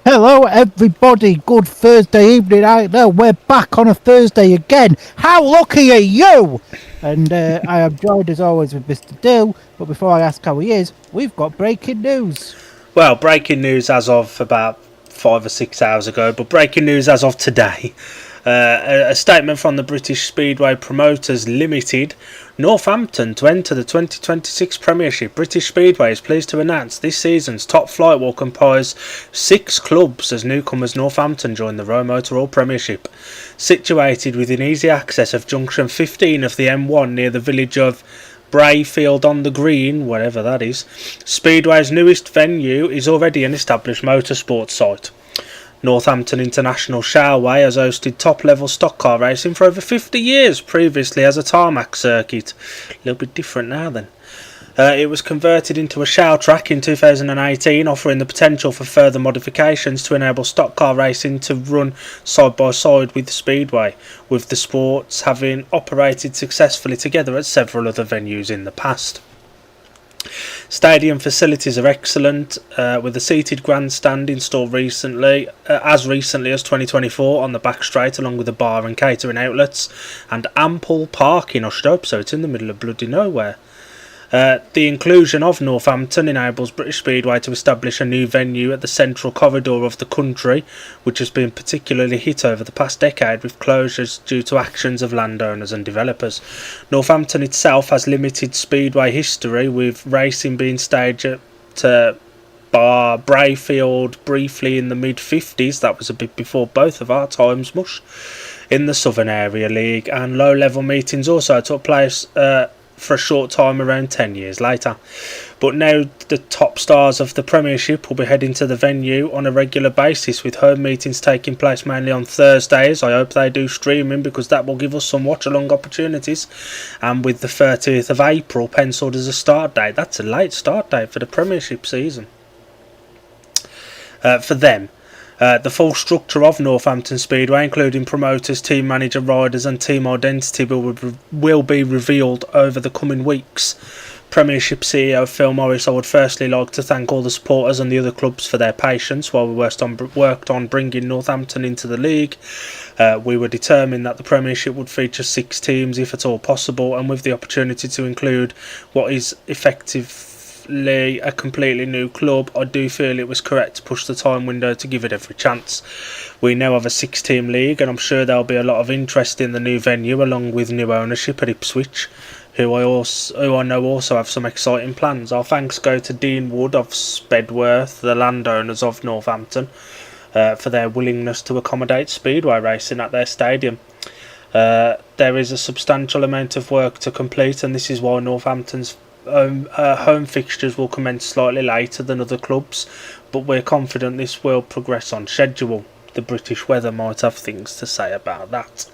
Hello, everybody. Good Thursday evening out there. We're back on a Thursday again. How lucky are you? And I am joined as always with Mr. Dill. But before I ask how he is, we've got breaking news. Well, breaking news as of about 5 or 6 hours ago, but breaking news as of today. A statement from the British Speedway Promoters Limited. Northampton to enter the 2026 Premiership. British Speedway is pleased to announce this season's top flight will comprise 6 clubs as newcomers Northampton join the Row Motor All Premiership. Situated within easy access of junction 15 of the M1 near the village of Brayfield on the Green, wherever that is, Speedway's newest venue is already an established motorsport site. Northampton International Shailway has hosted top-level stock car racing for over 50 years, previously as a tarmac circuit. A little bit different now then. It was converted into a shell track in 2018, offering the potential for further modifications to enable stock car racing to run side by side with the Speedway, with the sports having operated successfully together at several other venues in the past. Stadium facilities are excellent, with a seated grandstand installed recently as 2024 on the back straight, along with a bar and catering outlets, and ample parking hushed up, so it's in the middle of bloody nowhere. The inclusion of Northampton enables British Speedway to establish a new venue at the central corridor of the country, which has been particularly hit over the past decade with closures due to actions of landowners and developers. Northampton itself has limited speedway history, with racing being staged at Brayfield briefly in the mid-50s, that was a bit before both of our times, mush, in the Southern Area League, and low-level meetings also took place for a short time around 10 years later. But now the top stars of the Premiership will be heading to the venue on a regular basis, with home meetings taking place mainly on Thursdays. I hope they do streaming, because that will give us some watch-along opportunities. And with the 30th of April pencilled as a start date, that's a late start date for the Premiership season. For them. The full structure of Northampton Speedway, including promoters, team manager, riders and team identity, will be revealed over the coming weeks. Premiership CEO Phil Morris, I would firstly like to thank all the supporters and the other clubs for their patience while we worked on bringing Northampton into the league. We were determined that the Premiership would feature 6 teams if at all possible, and with the opportunity to include what is effectively a completely new club, I do feel it was correct to push the time window to give it every chance. We now have a 6-team league, and I'm sure there'll be a lot of interest in the new venue, along with new ownership at Ipswich, who I know also have some exciting plans. Our thanks go to Dean Wood of Spedworth, the landowners of Northampton, for their willingness to accommodate speedway racing at their stadium. There is a substantial amount of work to complete, and this is why Northampton's home fixtures will commence slightly later than other clubs, but we're confident this will progress on schedule. The British weather might have things to say about that.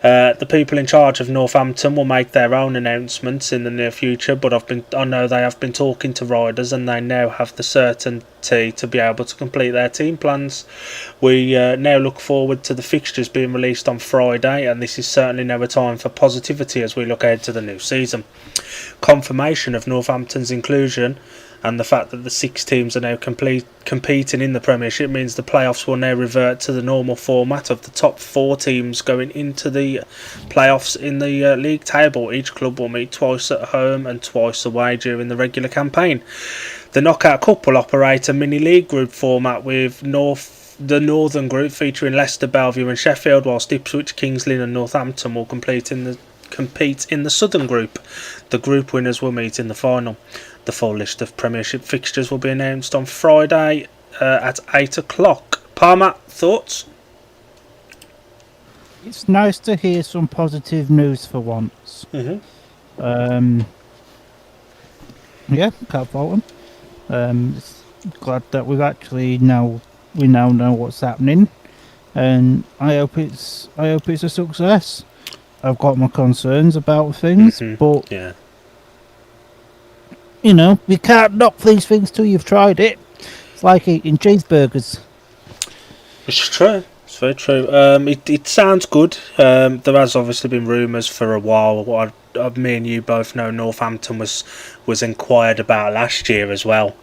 The people in charge of Northampton will make their own announcements in the near future, but I know they have been talking to riders, and they now have the certainty to be able to complete their team plans. We now look forward to the fixtures being released on Friday, and this is certainly now a time for positivity as we look ahead to the new season. Confirmation of Northampton's inclusion and the fact that the 6 teams are now competing in the Premiership means the playoffs will now revert to the normal format of the top 4 teams going into the playoffs in the league table. Each club will meet twice at home and twice away during the regular campaign. The Knockout Cup will operate a mini-league group format, with the Northern Group featuring Leicester, Bellevue and Sheffield, whilst Ipswich, Kings Lynn and Northampton will compete in the Southern Group. The group winners will meet in the final. The full list of Premiership fixtures will be announced on Friday at 8 o'clock. Palmer, thoughts? It's nice to hear some positive news for once. Yeah, can't fault them. Glad that we now know what's happening, and I hope it's a success. I've got my concerns about things, but yeah, you know, you can't knock these things till you've tried it. It's like eating cheeseburgers. it's true. It's very true. It sounds good. There has obviously been rumours for a while. What me and you both know, Northampton was inquired about last year as well.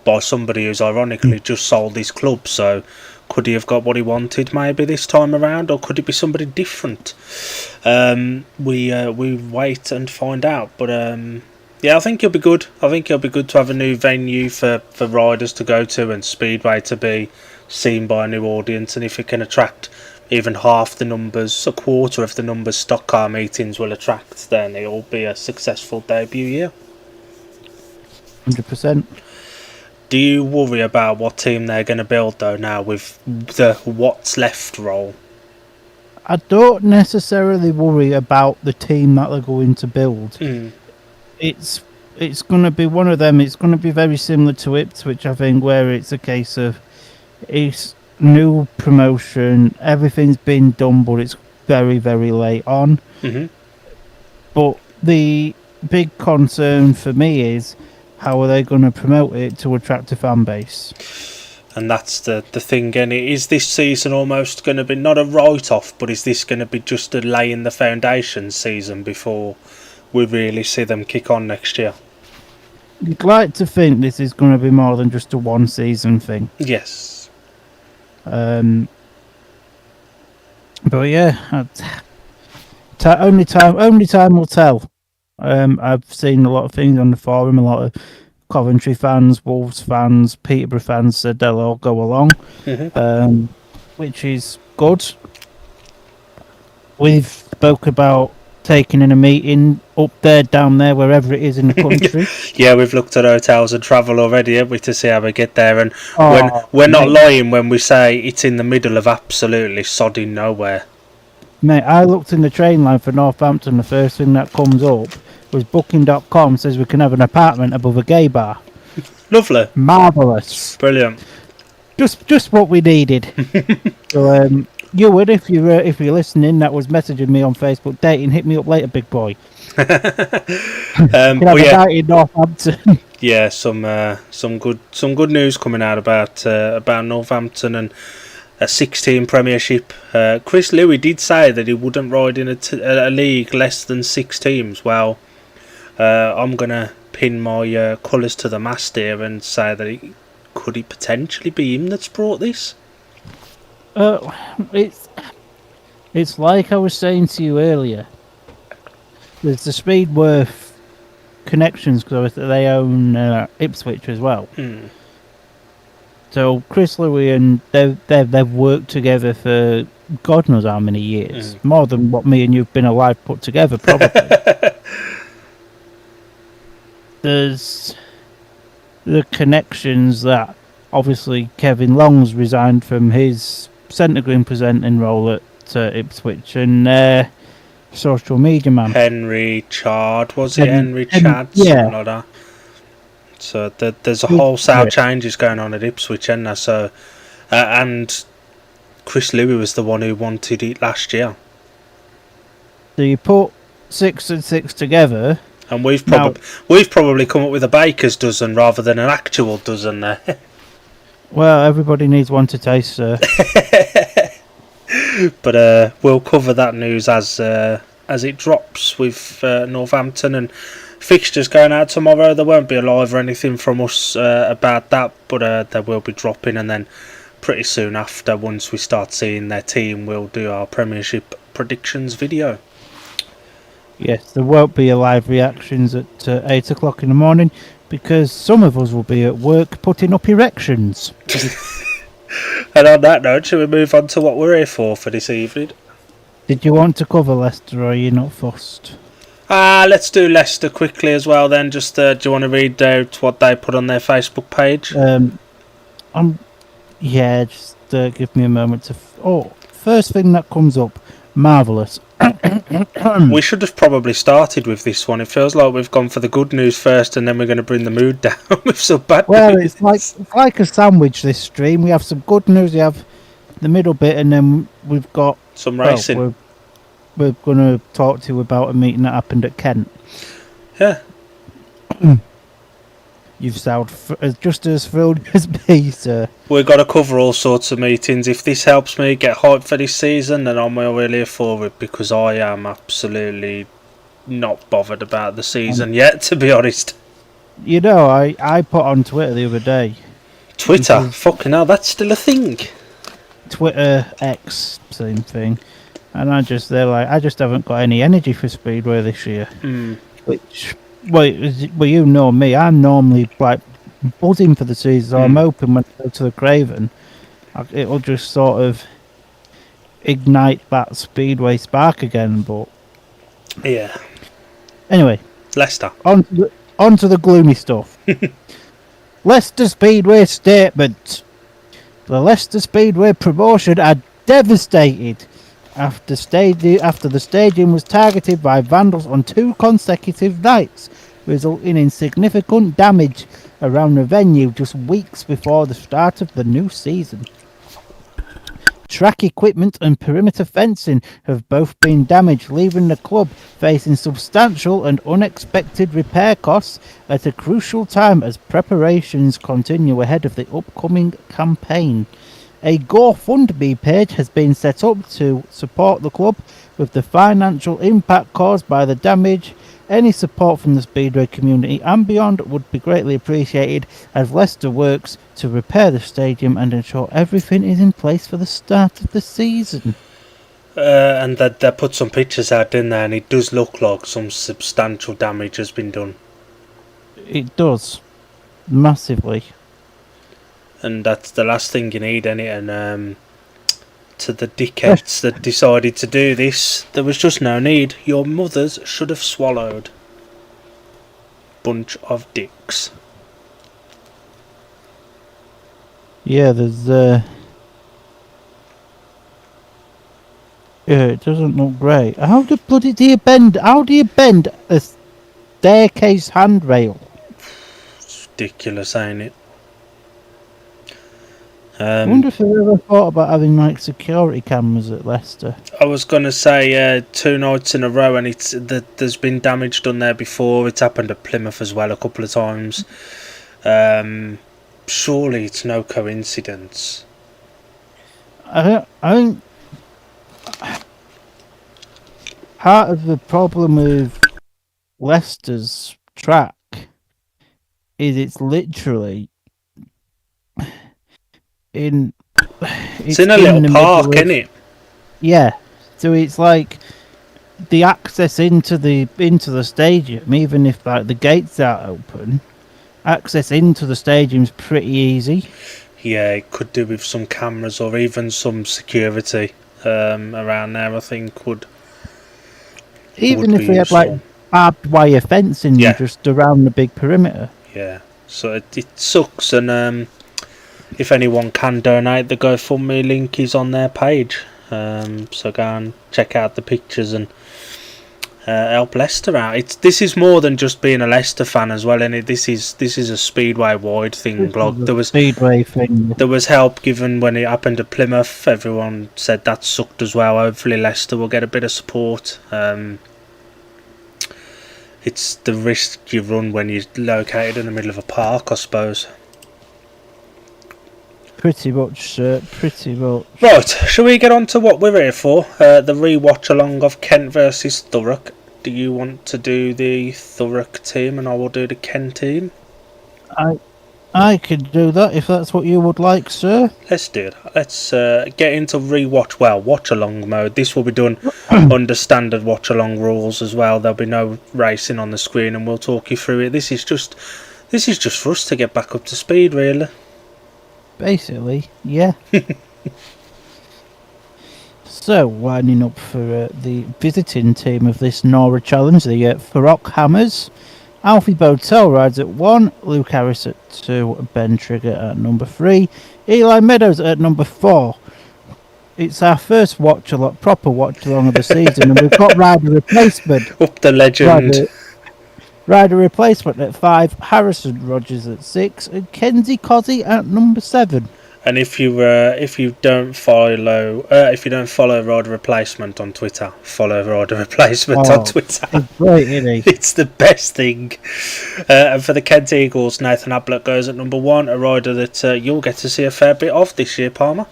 by somebody who's ironically just sold his club. So could he have got what he wanted maybe this time around, or could it be somebody different? We wait and find out. But yeah, I think it'll be good. I think it'll be good to have a new venue for riders to go to, and Speedway to be seen by a new audience. And if it can attract even half the numbers, a quarter of the numbers stock car meetings will attract, then it'll be a successful debut year. 100%. Do you worry about what team they're going to build though now with the what's left role? I don't necessarily worry about the team that they're going to build. It's going to be one of them. It's going to be very similar to Ipswich, I think, where it's a case of it's new promotion, everything's been done, but it's very, very late on. But the big concern for me is, how are they going to promote it to attract a fan base? And that's the thing, and is this season almost going to be not a write-off, but is this going to be just a laying the foundation season before we really see them kick on next year? You'd like to think this is going to be more than just a one-season thing. Yes. But yeah, only time will tell. I've seen a lot of things on the forum. A lot of Coventry fans, Wolves fans, Peterborough fans said they'll all go along, which is good. We've spoke about taking in a meeting up there, down there, wherever it is in the country. Yeah, we've looked at hotels and travel already, haven't we, to see how we get there. And we're not lying when we say it's in the middle of absolutely sodding nowhere. Mate, I looked in the train line for Northampton. The first thing that comes up was Booking.com says we can have an apartment above a gay bar. Lovely. Marvellous. Brilliant. Just what we needed. So, you would, if you're listening, that was messaging me on Facebook, dating, hit me up later, big boy. Can have a night in Northampton. Yeah, some good news coming out about Northampton and a 16 Premiership. Chris Lewis did say that he wouldn't ride in a league less than 6 teams. Well, I'm gonna pin my colours to the mast here and say that could it potentially be him that's brought this? It's like I was saying to you earlier. There's the Speedworth connections because they own Ipswich as well. So Chris Louis and they've worked together for God knows how many years, more than what me and you've been alive put together, probably. There's the connections that obviously Kevin Long's resigned from his centre green presenting role at Ipswich, and social media man Henry Chad, Henry Chad? Yeah. Something like that. So there's a wholesale changes going on at Ipswich, isn't there? So, and Chris Lewis was the one who wanted it last year. So you put 6 and 6 together, and we've probably come up with a baker's dozen rather than an actual dozen there. Well, everybody needs one to taste, sir. But we'll cover that news as it drops with Northampton and fixtures going out tomorrow. There won't be a live or anything from us about that, but they will be dropping, and then pretty soon after, once we start seeing their team, we'll do our Premiership predictions video. Yes, there won't be a live reactions at 8 o'clock in the morning because some of us will be at work putting up erections. And on that note, shall we move on to what we're here for this evening? Did you want to cover Leicester, or are you not fussed? Let's do Leicester quickly as well then. Just do you want to read out what they put on their Facebook page? Just give me a moment to... first thing that comes up, marvellous. We should have probably started with this one. It feels like we've gone for the good news first and then we're going to bring the mood down with some bad news. It's like a sandwich, this stream. We have some good news, we have the middle bit, and then we've got... some racing. We're going to talk to you about a meeting that happened at Kent. Yeah. You sound just as thrilled as me, sir. We've got to cover all sorts of meetings. If this helps me get hyped for this season, then I'm really here for it, because I am absolutely not bothered about the season yet, to be honest. You know, I put on Twitter the other day. Twitter? Because Fucking hell, that's still a thing. Twitter X, same thing. And I just haven't got any energy for Speedway this year. Which, well, you know me, I'm normally like buzzing for the season, so I'm hoping when I go to the Craven, it'll just sort of ignite that Speedway spark again. But Yeah. anyway, Leicester. on to the gloomy stuff. Leicester Speedway statement. The Leicester Speedway promotion are devastated after the stadium was targeted by vandals on 2 consecutive nights, resulting in significant damage around the venue just weeks before the start of the new season. Track equipment and perimeter fencing have both been damaged, leaving the club facing substantial and unexpected repair costs at a crucial time as preparations continue ahead of the upcoming campaign. A GoFundMe page has been set up to support the club with the financial impact caused by the damage. Any support from the Speedway community and beyond would be greatly appreciated as Leicester works to repair the stadium and ensure everything is in place for the start of the season. And they put some pictures out, didn't they? And it does look like some substantial damage has been done. It does. Massively. And that's the last thing you need, innit? And to the dickheads that decided to do this, there was just no need. Your mothers should have swallowed. Bunch of dicks. Yeah, there's yeah, it doesn't look great. How do you bend a staircase handrail? It's ridiculous, ain't it? I wonder if they've ever thought about having like security cameras at Leicester. I was gonna say 2 nights in a row, and there's been damage done there before. It's happened at Plymouth as well a couple of times. Surely it's no coincidence. I think part of the problem with Leicester's track is it's literally it's in a little park, isn't it? Yeah, so it's like the access into the stadium, even if like the gates aren't open, access into the stadium's pretty easy. Yeah, it could do with some cameras or even some security around there. I think would Even would if be we had useful. like barbed wire fencing just around the big perimeter. Yeah, so it sucks, and if anyone can donate, the GoFundMe link is on their page. So go and check out the pictures and help Leicester out. This is more than just being a Leicester fan as well, and this is a Speedway wide thing. Like there was Speedway thing. There was help given when it happened at Plymouth. Everyone said that sucked as well. Hopefully Leicester will get a bit of support. It's the risk you run when you're located in the middle of a park, I suppose. Pretty much, sir. Pretty much. Right, shall we get on to what we're here for? The re-watch along of Kent versus Thurrock. Do you want to do the Thurrock team and I will do the Kent team? I could do that if that's what you would like, sir. Let's do it. Let's get into watch along mode. This will be done under standard watch along rules as well. There'll be no racing on the screen, and we'll talk you through it. This is just for us to get back up to speed, really. Basically, yeah. So, winding up for the visiting team of this Nora Challenge, the Thurrock Hammers. Alfie Botel rides at 1, Luke Harris at 2, Ben Trigger at number 3, Eli Meadows at number 4. It's our first proper watch along of the season, and we've got rider replacement. Up the legend. Rider replacement at 5, Harrison Rogers at 6, and Kenzie Cozzy at number 7. And if you don't follow Rider Replacement on Twitter, follow Rider Replacement on Twitter. It's great, isn't he? It's the best thing. And for the Kent Eagles, Nathan Ablett goes at number 1, a rider that you'll get to see a fair bit of this year, Palmer.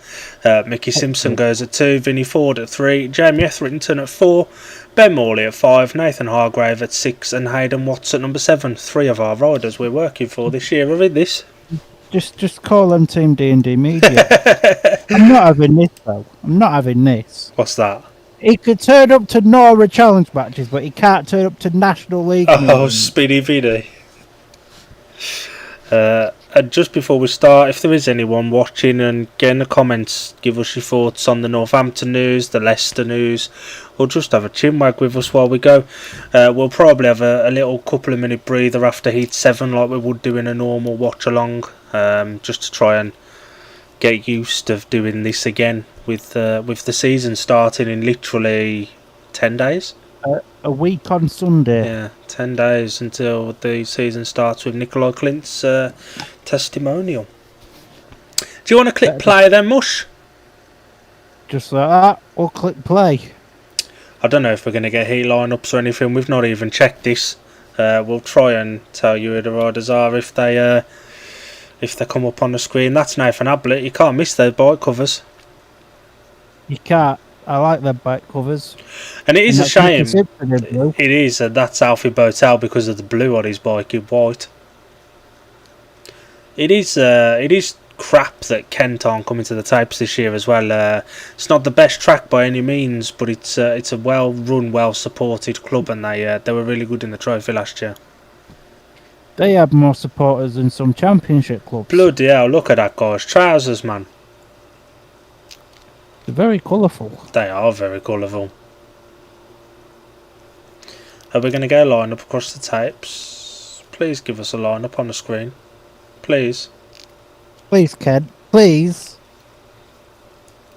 Mickey Simpson goes at 2, Vinnie Ford at 3, Jamie Etherington at 4, Ben Morley at 5, Nathan Hargrave at 6, and Hayden Watts at number 7. 3 of our riders we're working for this year are in this. Just call them Team D&D Media. I'm not having this, though. I'm not having this. What's that? He could turn up to Nora Challenge matches, but he can't turn up to National League. Oh, Speedy Vinny. And just before we start, if there is anyone watching and get in the comments, give us your thoughts on the Northampton news, the Leicester news, or just have a chinwag with us while we go. We'll probably have a little couple of minute breather after Heat 7 like we would do in a normal watch along, just to try and get used to doing this again with the season starting in literally 10 days. A week on Sunday. Yeah, 10 days until the season starts with Nikolai Clint's testimonial. Do you want to click play then, Mush? Just like that, or click play. I don't know if we're going to get heat lineups or anything. We've not even checked this. We'll try and tell you who the riders are if they come up on the screen. That's Nathan Ablett. You can't miss those bike covers. You can't. I like their bike covers. And it is a shame. It is, and that's Alfie Botel because of the blue on his bike in white. It is crap that Kent aren't coming to the tapes this year as well. It's not the best track by any means, but it's a well-run, well-supported club, and they were really good in the trophy last year. They have more supporters than some championship clubs. Bloody hell, look at that guy's trousers, man. They're very colourful. They are very colourful. Are we going to get a line-up across the tapes? Please give us a line-up on the screen. Please. Please, Ken. Please.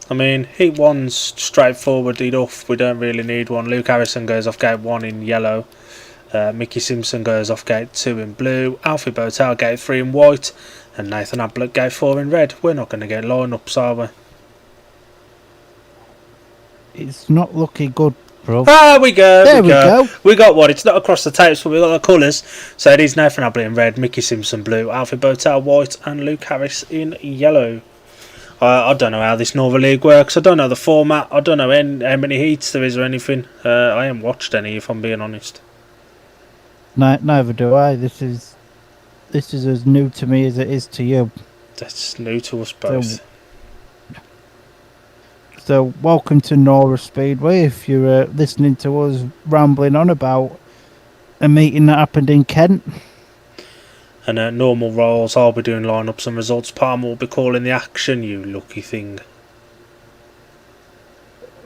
I mean, Heat 1's straightforward enough. We don't really need one. Luke Harrison goes off gate 1 in yellow. Mickey Simpson goes off gate 2 in blue. Alfie Botel gate 3 in white. And Nathan Ablett gate 4 in red. We're not going to get line-ups, are we? It's not looking good, bro. Ah, we go. There we go. We got one. It's not across the tapes, but we got the colours. So it is Nathan Ablett in red, Mickey Simpson blue, Alfie Botel white, and Luke Harris in yellow. I don't know how this Northern League works. I don't know the format. I don't know how many heats there is or anything. I haven't watched any, if I'm being honest. Neither do I. This is as new to me as it is to you. That's new to us both. So welcome to Nora Speedway. If you're listening to us rambling on about a meeting that happened in Kent. And normal roles, I'll be doing lineups and results. Palmer will be calling the action, you lucky thing.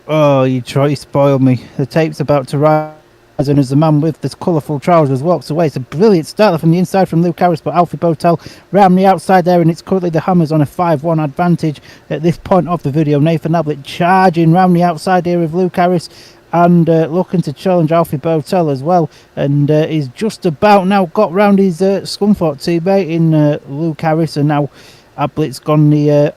Oh, you try to spoil me. The tape's about to rise, and as the man with this colourful trousers walks away, it's a brilliant start from the inside from Luke Harris, but Alfie Botel round the outside there, and it's currently the Hammers on a 5-1 advantage at this point of the video. Nathan Ablett charging round the outside here of Luke Harris, and looking to challenge Alfie Botel as well, and he's just about now got round his Scunthorpe teammate in Luke Harris, and now Ablett's gone the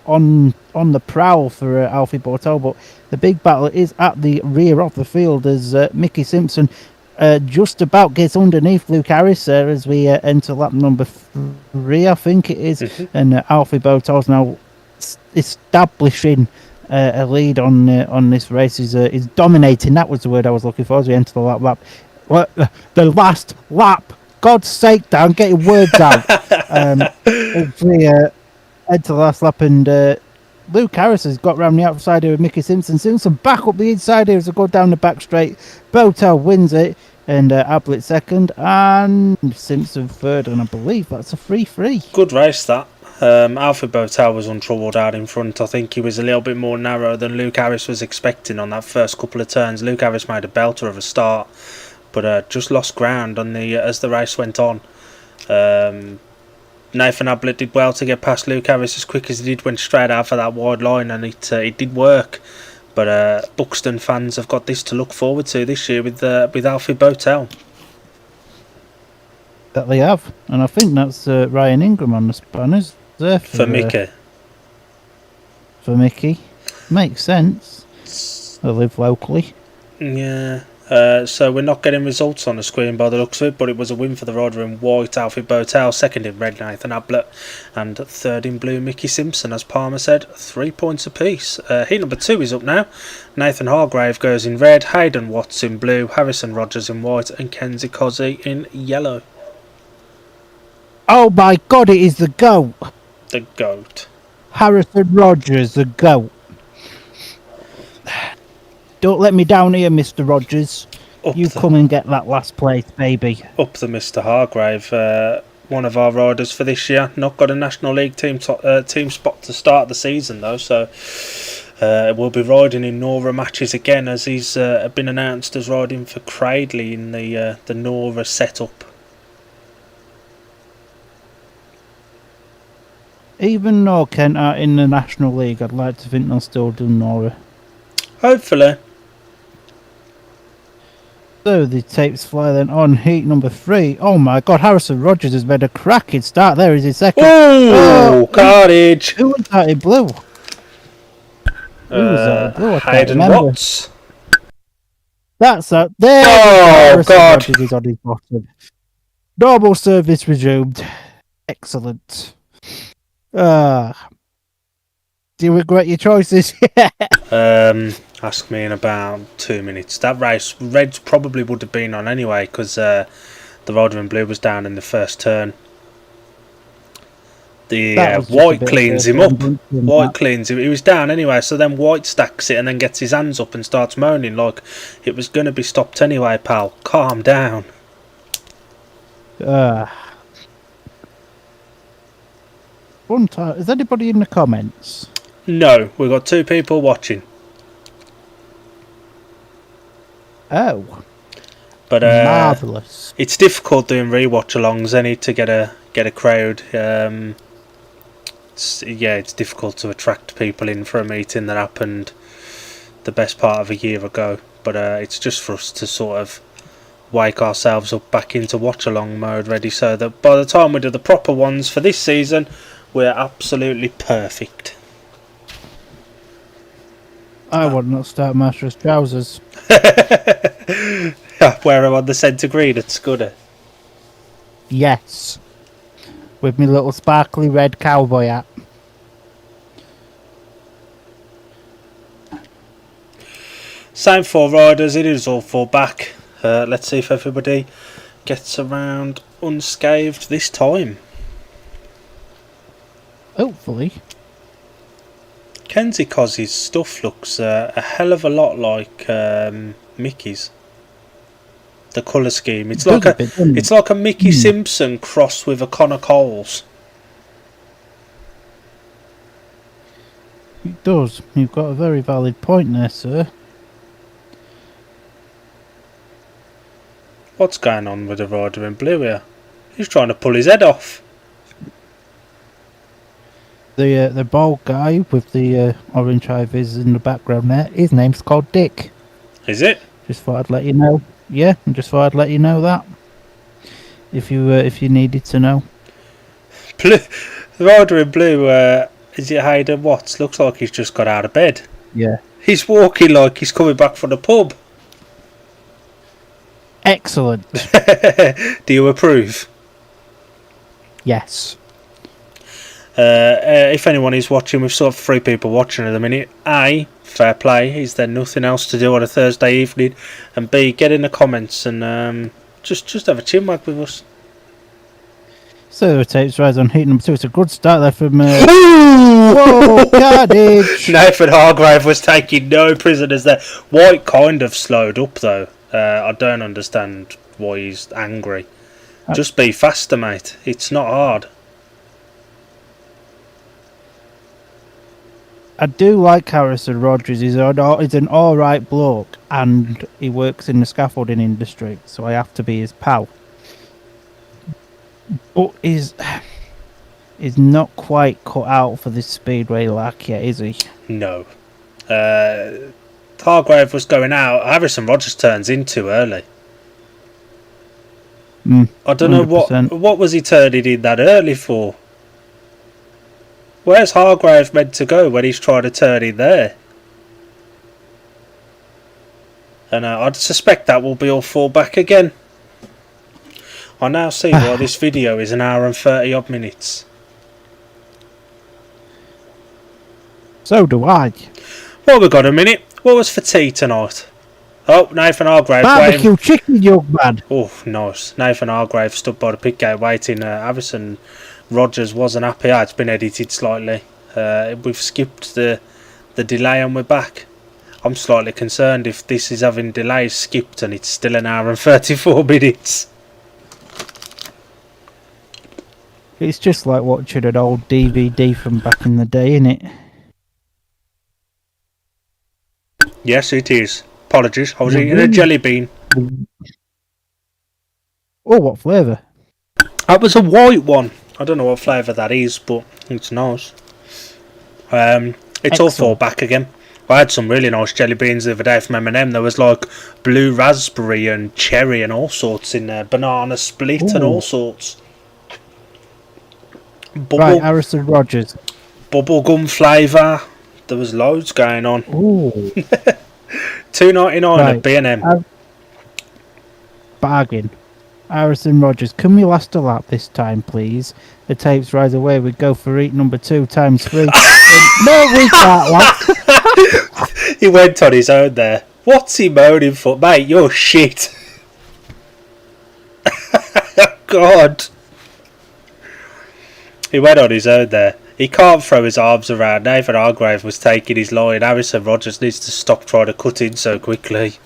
on the prowl for Alfie Botel, but the big battle is at the rear of the field as Mickey Simpson just about gets underneath Luke Harris as we enter lap number 3, I think it is, and Alfie Botel's now establishing a lead on this race. He's dominating. That was the word I was looking for as we enter the lap. The last lap. God's sake, Dan, get your words out. As we enter the last lap, and Luke Harris has got round the outside here with Mickey Simpson. Simpson back up the inside here as they go down the back straight. Botel wins it, and Ablett second, and Simpson third, and I believe that's a 3-3. Good race, that. Alfie Botel was untroubled out in front. I think he was a little bit more narrow than Luke Harris was expecting on that first couple of turns. Luke Harris made a belter of a start, but just lost ground on as the race went on. Nathan Ablett did well to get past Luke Harris as quick as he did, went straight out for that wide line, and it did work. But Buxton fans have got this to look forward to this year with Alfie Botel. That they have, and I think that's Ryan Ingram on the spanners there for Mickey. for Mickey. Makes sense. I live locally. Yeah. So we're not getting results on the screen by the looks of it, but it was a win for the rider in white, Alfie Botel, second in red, Nathan Ablett, and third in blue, Mickey Simpson. As Palmer said, 3 points apiece. Heat number 2 is up now. Nathan Hargrave goes in red, Hayden Watts in blue, Harrison Rogers in white, and Kenzie Cozzy in yellow. Oh my God, it is the GOAT. The GOAT. Harrison Rogers, the GOAT. Don't let me down here, Mr. Rogers. Come and get that last place, baby. Up the Mr. Hargrave, one of our riders for this year. Not got a National League team spot to start the season, though, so we'll be riding in Nora matches again, as he's been announced as riding for Cradley in the Nora setup. Even though Kent are in the National League, I'd like to think they'll still do Nora. Hopefully. So the tapes fly then on heat number 3. Oh my God, Harrison Rogers has made a cracking start there. Is his second. Oh, carnage! Who was that in blue? Who was that in blue? I can't Hayden remember. Watts. That's that. There. Oh God! Rogers is on his bottom. Normal service resumed. Excellent. Do you regret your choices? Ask me in about 2 minutes. That race, Reds probably would have been on anyway, because the rider in blue was down in the first turn. The White cleans him up. White cleans him. He was down anyway, so then White stacks it and then gets his hands up and starts moaning like it was going to be stopped anyway, pal. Calm down. One time, is anybody in the comments? No, we've got 2 people watching. Oh, but marvelous! It's difficult doing re-watch-alongs. I need to get a crowd. It's difficult to attract people in for a meeting that happened the best part of a year ago. But it's just for us to sort of wake ourselves up back into watch-along mode, ready, so that by the time we do the proper ones for this season, we're absolutely perfect. I would not start Master's trousers. Wear them on the centre green at Scudder. Yes. With my little sparkly red cowboy hat. Same 4 riders, it is all 4 back. Let's see if everybody gets around unscathed this time. Hopefully. Kenzie Cozzy's stuff looks a hell of a lot like Mickey's. The colour scheme. It's like a Mickey Simpson cross with a Connor Coles. It does. You've got a very valid point there, sir. What's going on with the rider in blue here? He's trying to pull his head off. The bald guy with the orange ivys in the background there, his name's called Dick. Is it? Just thought I'd let you know. Yeah, just thought I'd let you know that. If you needed to know. The rider in blue, is it Hayden Watts? Looks like he's just got out of bed. Yeah. He's walking like he's coming back from the pub. Excellent. Do you approve? Yes. If anyone is watching, we've sort of 3 people watching at the minute. A, fair play. Is there nothing else to do on a Thursday evening? And B, get in the comments and just have a chinwag with us. So the tapes rise on heat number 2. It's a good start there from. Whoa, carnage! Nathan Hargrave was taking no prisoners there. White kind of slowed up though. I don't understand why he's angry. Just be faster, mate. It's not hard. I do like Harrison Rogers. He's an alright bloke, and he works in the scaffolding industry, so I have to be his pal. But he's not quite cut out for this speedway lark yet, is he? No. Hargrave was going out. Harrison Rogers turns in too early. I don't 100%. know what was he turning in that early for. Where's Hargrave meant to go when he's trying to turn in there? And I'd suspect that will be all fall back again. I now see why this video is an hour and 30 odd minutes. So do I. Well, we've got a minute. What was for tea tonight? Oh, Nathan Hargrave Barbecue chicken, young man. Oh, nice. Nathan Hargrave stood by the pit gate waiting. Harrison Rogers wasn't happy. It's been edited slightly. We've skipped the delay and we're back. I'm slightly concerned if this is having delays skipped and it's still an hour and 34 minutes. It's just like watching an old DVD from back in the day, innit? Yes, it is. Apologies, I was eating a jelly bean. Oh, what flavour? That was a white one. I don't know what flavour that is, but it's nice. It's all fall back again. I had some really nice jelly beans the other day from M&M. There was like blue raspberry and cherry and all sorts in there. Banana split and all sorts. Right, Harrison Rogers. Bubblegum flavour. There was loads going on. Ooh. $2.99 at B&M. Bargain. Harrison Rogers, can we last a lap this time, please? The tapes rise away. We go for eat number 2 times 3. No, we can't, lad. He went on his own there. What's he moaning for? Mate, you're shit. God. He went on his own there. He can't throw his arms around. Nathan Hargrave was taking his line. Harrison Rogers needs to stop trying to cut in so quickly.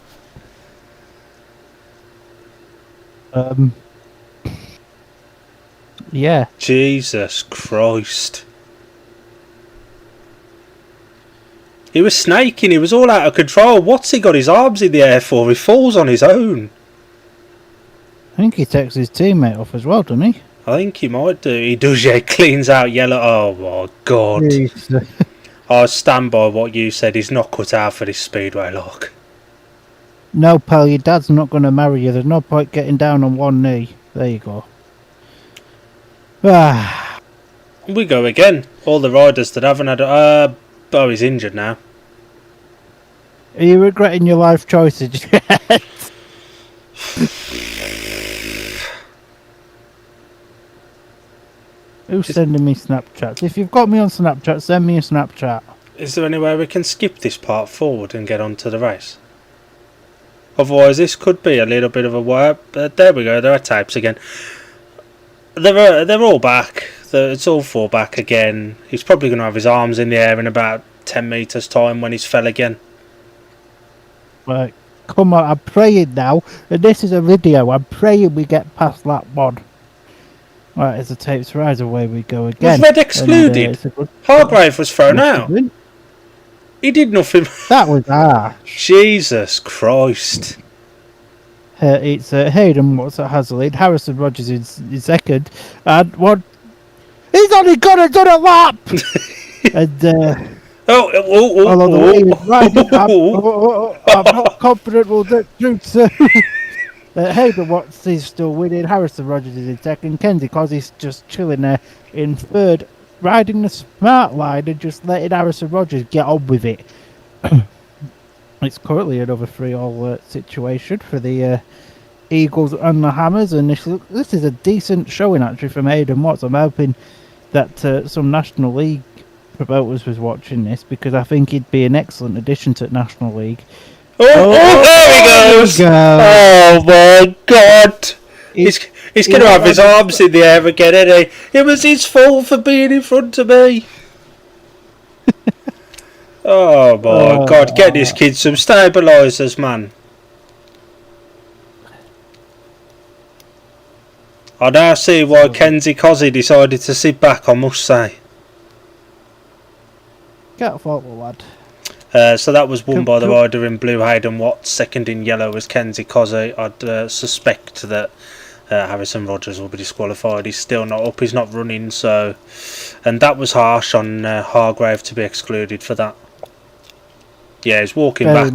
Yeah. Jesus Christ. He was snaking. He was all out of control. What's he got his arms in the air for? He falls on his own. I think he takes his teammate off as well, doesn't he? I think he might do. He does, yeah. Cleans out yellow. Oh, my God. I stand by what you said. He's not cut out for this speedway lock. No, pal, your dad's not going to marry you. There's no point getting down on one knee. There you go. We go again. All the riders that haven't had... oh, he's injured now. Are you regretting your life choices yet? Who's sending me Snapchats? If you've got me on Snapchat, send me a Snapchat. Is there any way we can skip this part forward and get on to the race? Otherwise, this could be a little bit of a while. There we go. There are tapes again. They're all back. It's all four back again. He's probably going to have his arms in the air in about 10 metres time when he's fell again. Right, come on. I'm praying now. And this is a video. I'm praying we get past that one. Right, as the tapes rise away, we go again. Was Red excluded? Hargrave was thrown out. He did nothing. That was harsh. Jesus Christ. It's Hayden Watts at Hazlead. Harrison Rogers is second. And one. He's only gonna do a lap! And although the way he was riding, I'm not confident we'll get through soon. Hayden Watts is still winning. Harrison Rogers is in second. Kenzie Cozzy's just chilling there in third, riding the smart line and just letting Harrison Rogers get on with it. It's currently another 3-all situation for the Eagles and the Hammers, and this is a decent showing actually from Hayden Watts. I'm hoping that some National League promoters was watching this, because I think he'd be an excellent addition to the National League. Oh, there he goes! Oh my God! He's going to have his arms in the air again, isn't he? It was his fault for being in front of me. Oh my God! Get this kid some stabilisers, man. I now see why Kenzie Cozzy decided to sit back, I must say. Can't fault the lad. So that was won by the rider in blue, Hayden Watts. Second in yellow was Kenzie Cozzy. I'd suspect that Harrison Rogers will be disqualified. He's still not up, he's not running, so... And that was harsh on Hargrave to be excluded for that. Yeah, he's walking back.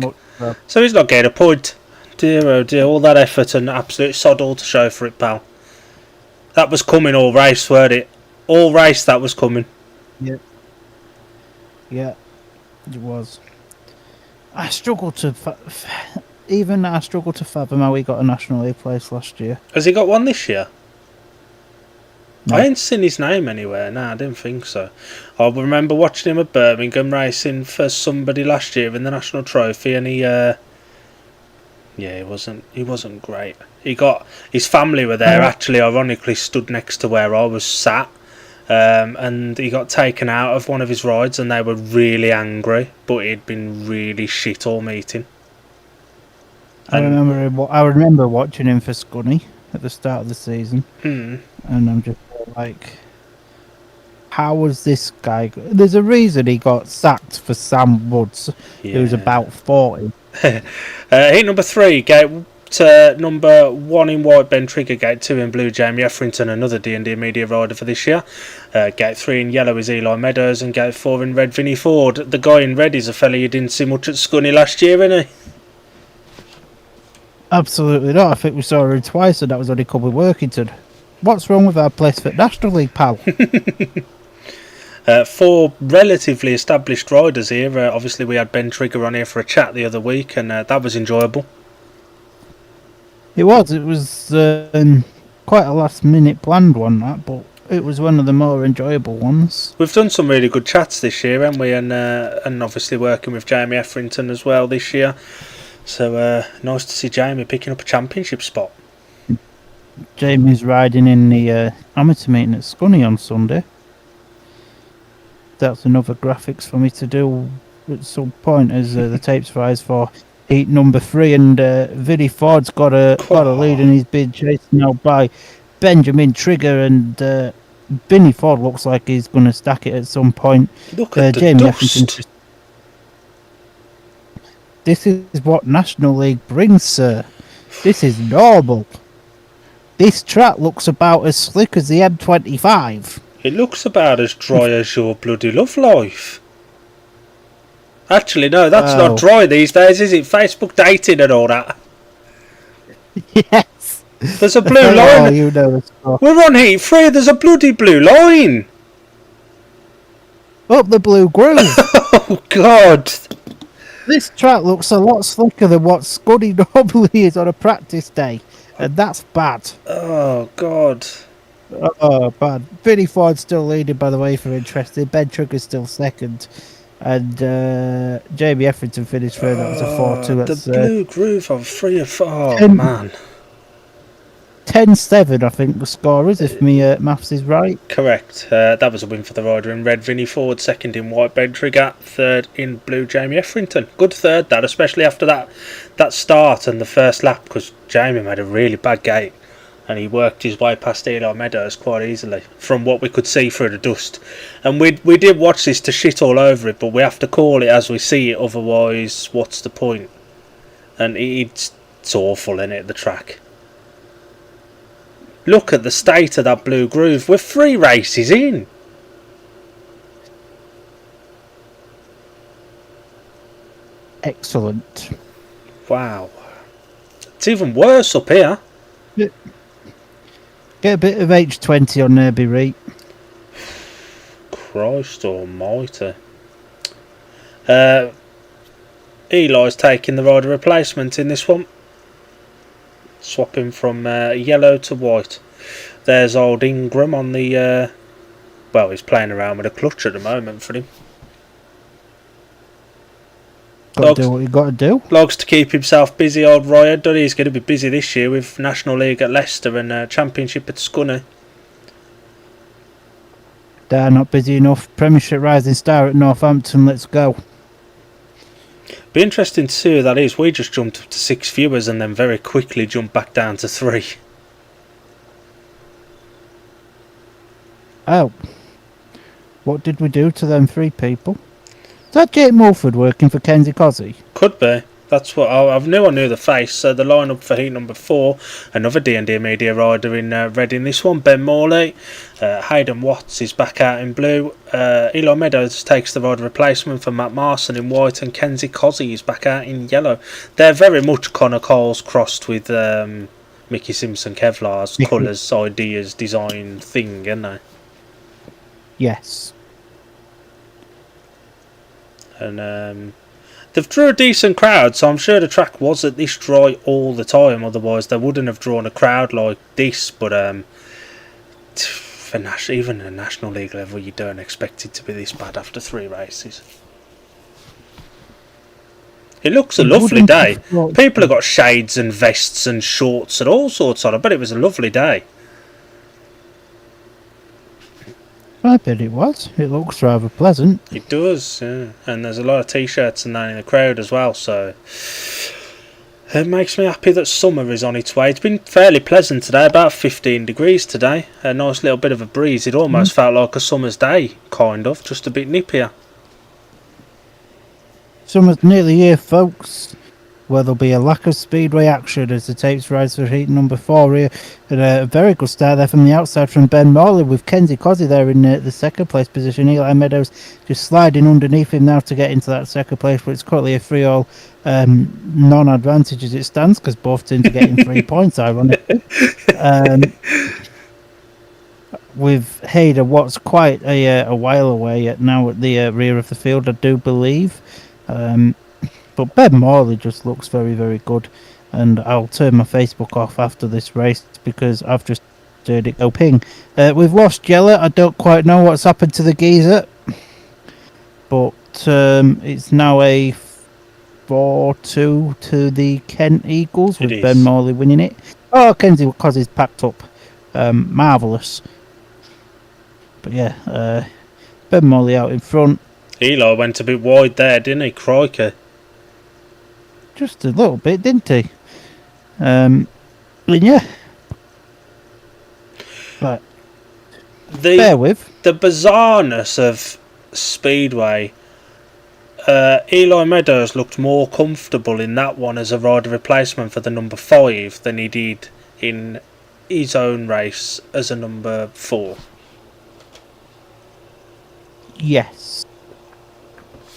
So he's not getting a point. Dear oh dear, all that effort and absolute sod all to show for it, pal. That was coming all race, weren't it? All race that was coming. Yeah. Yeah, it was. I struggle to even I struggle to fathom how he got a National League place last year. Has he got one this year? I No, ain't seen his name anywhere. No, I didn't think so. I remember watching him at Birmingham racing for somebody last year in the National Trophy, and he wasn't great. He got his family were there. Actually, ironically, stood next to where I was sat, and he got taken out of one of his rides, and they were really angry. But he'd been really shit all meeting. I remember watching him for Scunny at the start of the season, and I'm just like, how was this guy? There's a reason he got sacked for Sam Woods, who's about 40. Heat number 3, gate number 1 in white, Ben Trigger. Gate 2 in blue, Jamie Etherington, another D&D media rider for this year. Gate 3 in yellow is Eli Meadows, and gate 4 in red, Vinnie Ford. The guy in red is a fella you didn't see much at Scunny last year, isn't he? Absolutely not. I think we saw him twice, and that was only Cubby Workington. What's wrong with our place for National League, pal? 4 relatively established riders here. Obviously, we had Ben Trigger on here for a chat the other week, and that was enjoyable. It was quite a last-minute planned one, that, but it was one of the more enjoyable ones. We've done some really good chats this year, haven't we? And obviously working with Jamie Etherington as well this year. So nice to see Jamie picking up a championship spot. Jamie's riding in the amateur meeting at Scunny on Sunday. That's another graphics for me to do at some point as the tapes rise for heat number 3, and Vinnie Ford's got a lead, and he's been chased now by Benjamin Trigger, and Vinnie Ford looks like he's going to stack it at some point. Look at the Jamie dust. This is what National League brings, sir. This is normal. This track looks about as slick as the M25. It looks about as dry as your bloody love life. Actually, no, that's not dry these days, is it? Facebook dating and all that. Yes. There's a blue line. You know We're on heat 3. There's a bloody blue line. Up the blue groove. Oh, God. This track looks a lot slicker than what Scuddy normally is on a practice day, and that's bad. Oh, God. Oh, bad. Vinnie Ford's still leading, by the way, for interested. Ben Trigger's still second. And Jamie Etherington finished third. That was a 4-2. That's, the blue groove of 3 or 4. Oh, 10, man. 10-7, I think, the score is, if me maths is right. Correct. That was a win for the rider in red, Vinnie Ford. Second in white, Ben Trigger. Third in blue, Jamie Etherington. Good third, that, especially after that start and the first lap, because Jamie made a really bad gate. And he worked his way past Eli Meadows quite easily, from what we could see through the dust. And we did watch this to shit all over it, but we have to call it as we see it, otherwise what's the point? And it's awful, isn't it, the track? Look at the state of that blue groove. We're 3 races in. Excellent. Wow. It's even worse up here. Get a bit of H20 on there, be right. Christ almighty. Eli's taking the rider replacement in this one. Swapping from yellow to white. There's old Ingram on the... well, he's playing around with a clutch at the moment for him. Got to do what you got to do. Logs to keep himself busy, old Ryan. He's going to be busy this year with National League at Leicester and Championship at Scunny. They're not busy enough. Premiership Rising Star at Northampton. Let's go. Be interesting to see who that is. We just jumped up to 6 viewers and then very quickly jumped back down to 3. Oh. What did we do to them 3 people? Is that Jake Mulford working for Kenzie Cozzy? Could be. That's what I knew the face. So the lineup for heat number 4, another D&D media rider in red in this one, Ben Morley. Hayden Watts is back out in blue. Eli Meadows takes the rider replacement for Matt Marson in white, and Kenzie Cozzy is back out in yellow. They're very much Connor Coles crossed with Mickey Simpson Kevlar's colours, ideas, design thing, aren't they? Yes. And they've drew a decent crowd, so I'm sure the track was at this dry all the time. Otherwise, they wouldn't have drawn a crowd like this. But for even a National League level, you don't expect it to be this bad after 3 races. It looks a lovely day. People have got shades and vests and shorts and all sorts on it, but it was a lovely day. I bet it was. It looks rather pleasant. It does, yeah. And there's a lot of t-shirts and that in the crowd as well, so it makes me happy that summer is on its way. It's been fairly pleasant today, about 15 degrees today. A nice little bit of a breeze. It almost felt like a summer's day, kind of, just a bit nippier. Summer's nearly here, folks. Where there'll be a lack of speedway action as the tapes rise for heat number 4 here. And a very good start there from the outside from Ben Morley, with Kenzie Cozzy there in the second place position. Eli Meadows just sliding underneath him now to get into that second place, but it's currently a 3-all non-advantage as it stands, because both teams are getting 3 points, ironically. With Hayder, what's quite a while away now at the rear of the field, I do believe. But Ben Morley just looks very, very good. And I'll turn my Facebook off after this race because I've just heard it go ping. We've lost Jella. I don't quite know what's happened to the geezer. But it's now a 4-2 to the Kent Eagles with Ben Morley winning it. Oh, Kenzie Cozzy's packed up. Marvellous. But yeah, Ben Morley out in front. Eli went a bit wide there, didn't he? Crikey. Just a little bit, didn't he? Yeah. But bear with. The bizarreness of Speedway. Eli Meadows looked more comfortable in that one as a rider replacement for the number 5 than he did in his own race as a number 4. Yes.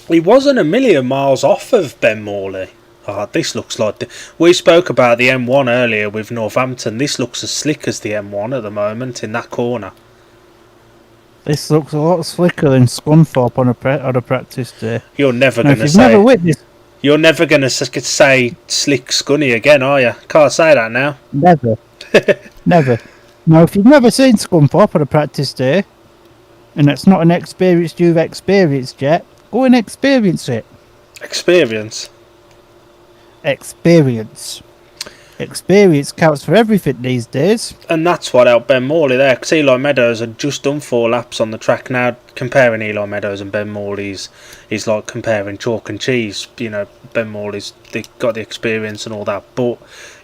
He wasn't a million miles off of Ben Morley. Oh, this looks like... We spoke about the M1 earlier with Northampton. This looks as slick as the M1 at the moment in that corner. This looks a lot slicker than Scunthorpe on a practice day. You're never going to say... Never witnessed... You're never going to say slick Scunny again, are you? Can't say that now. Never. Never. Now, if you've never seen Scunthorpe on a practice day, and it's not an experience you've experienced yet, go and experience it. Experience counts for everything these days. And that's what helped Ben Morley there, because Eli Meadows had just done 4 laps on the track. Now, comparing Eli Meadows and Ben Morley's is like comparing chalk and cheese. You know, Ben Morley's got the experience and all that, but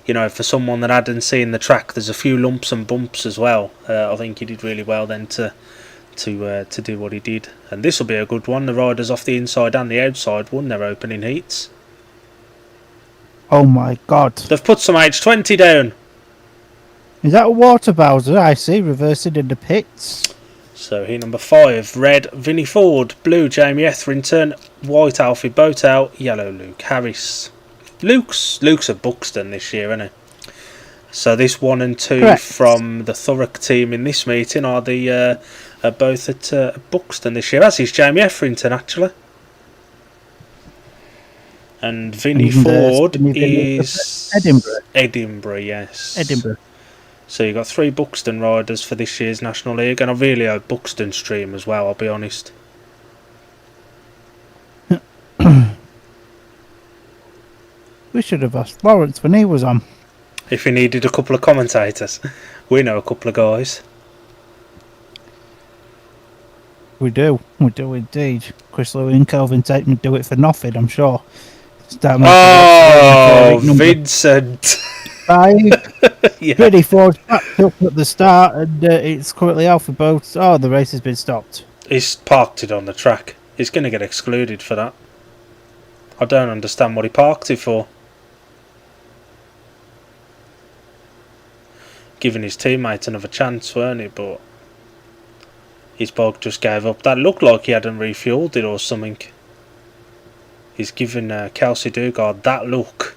you know, for someone that hadn't seen the track, there's a few lumps and bumps as well. I think he did really well then to do what he did. And this will be a good one. The riders off the inside and the outside won their opening heats. Oh my god. They've put some H20 down. Is that a water Bowser? I see, reversing in the pits. So here number 5, red Vinnie Ford, blue Jamie Etherington, white Alfie Botel, yellow Luke Harris. Luke's at Buxton this year, isn't he? So this 1 and 2 Correct. From the Thurrock team in this meeting are the both at Buxton this year, as is Jamie Etherington actually. And Vinnie Ford is Edinburgh, yes. Edinburgh. So you've got 3 Buxton riders for this year's National League, and I really hope Buxton stream as well, I'll be honest. We should have asked Lawrence when he was on. If he needed a couple of commentators. We know a couple of guys. We do indeed. Chris Lewis and Kelvin Tate would do it for nothing, I'm sure. Oh, Vincent. 5. Yeah. Vinnie Ford backed up at the start, and it's currently Alfie Boat. Oh, the race has been stopped. He's parked it on the track. He's going to get excluded for that. I don't understand what he parked it for. Giving his teammate another chance, weren't he? But his bog just gave up. That looked like he hadn't refuelled it or something. He's giving Kelsey Dugard that look.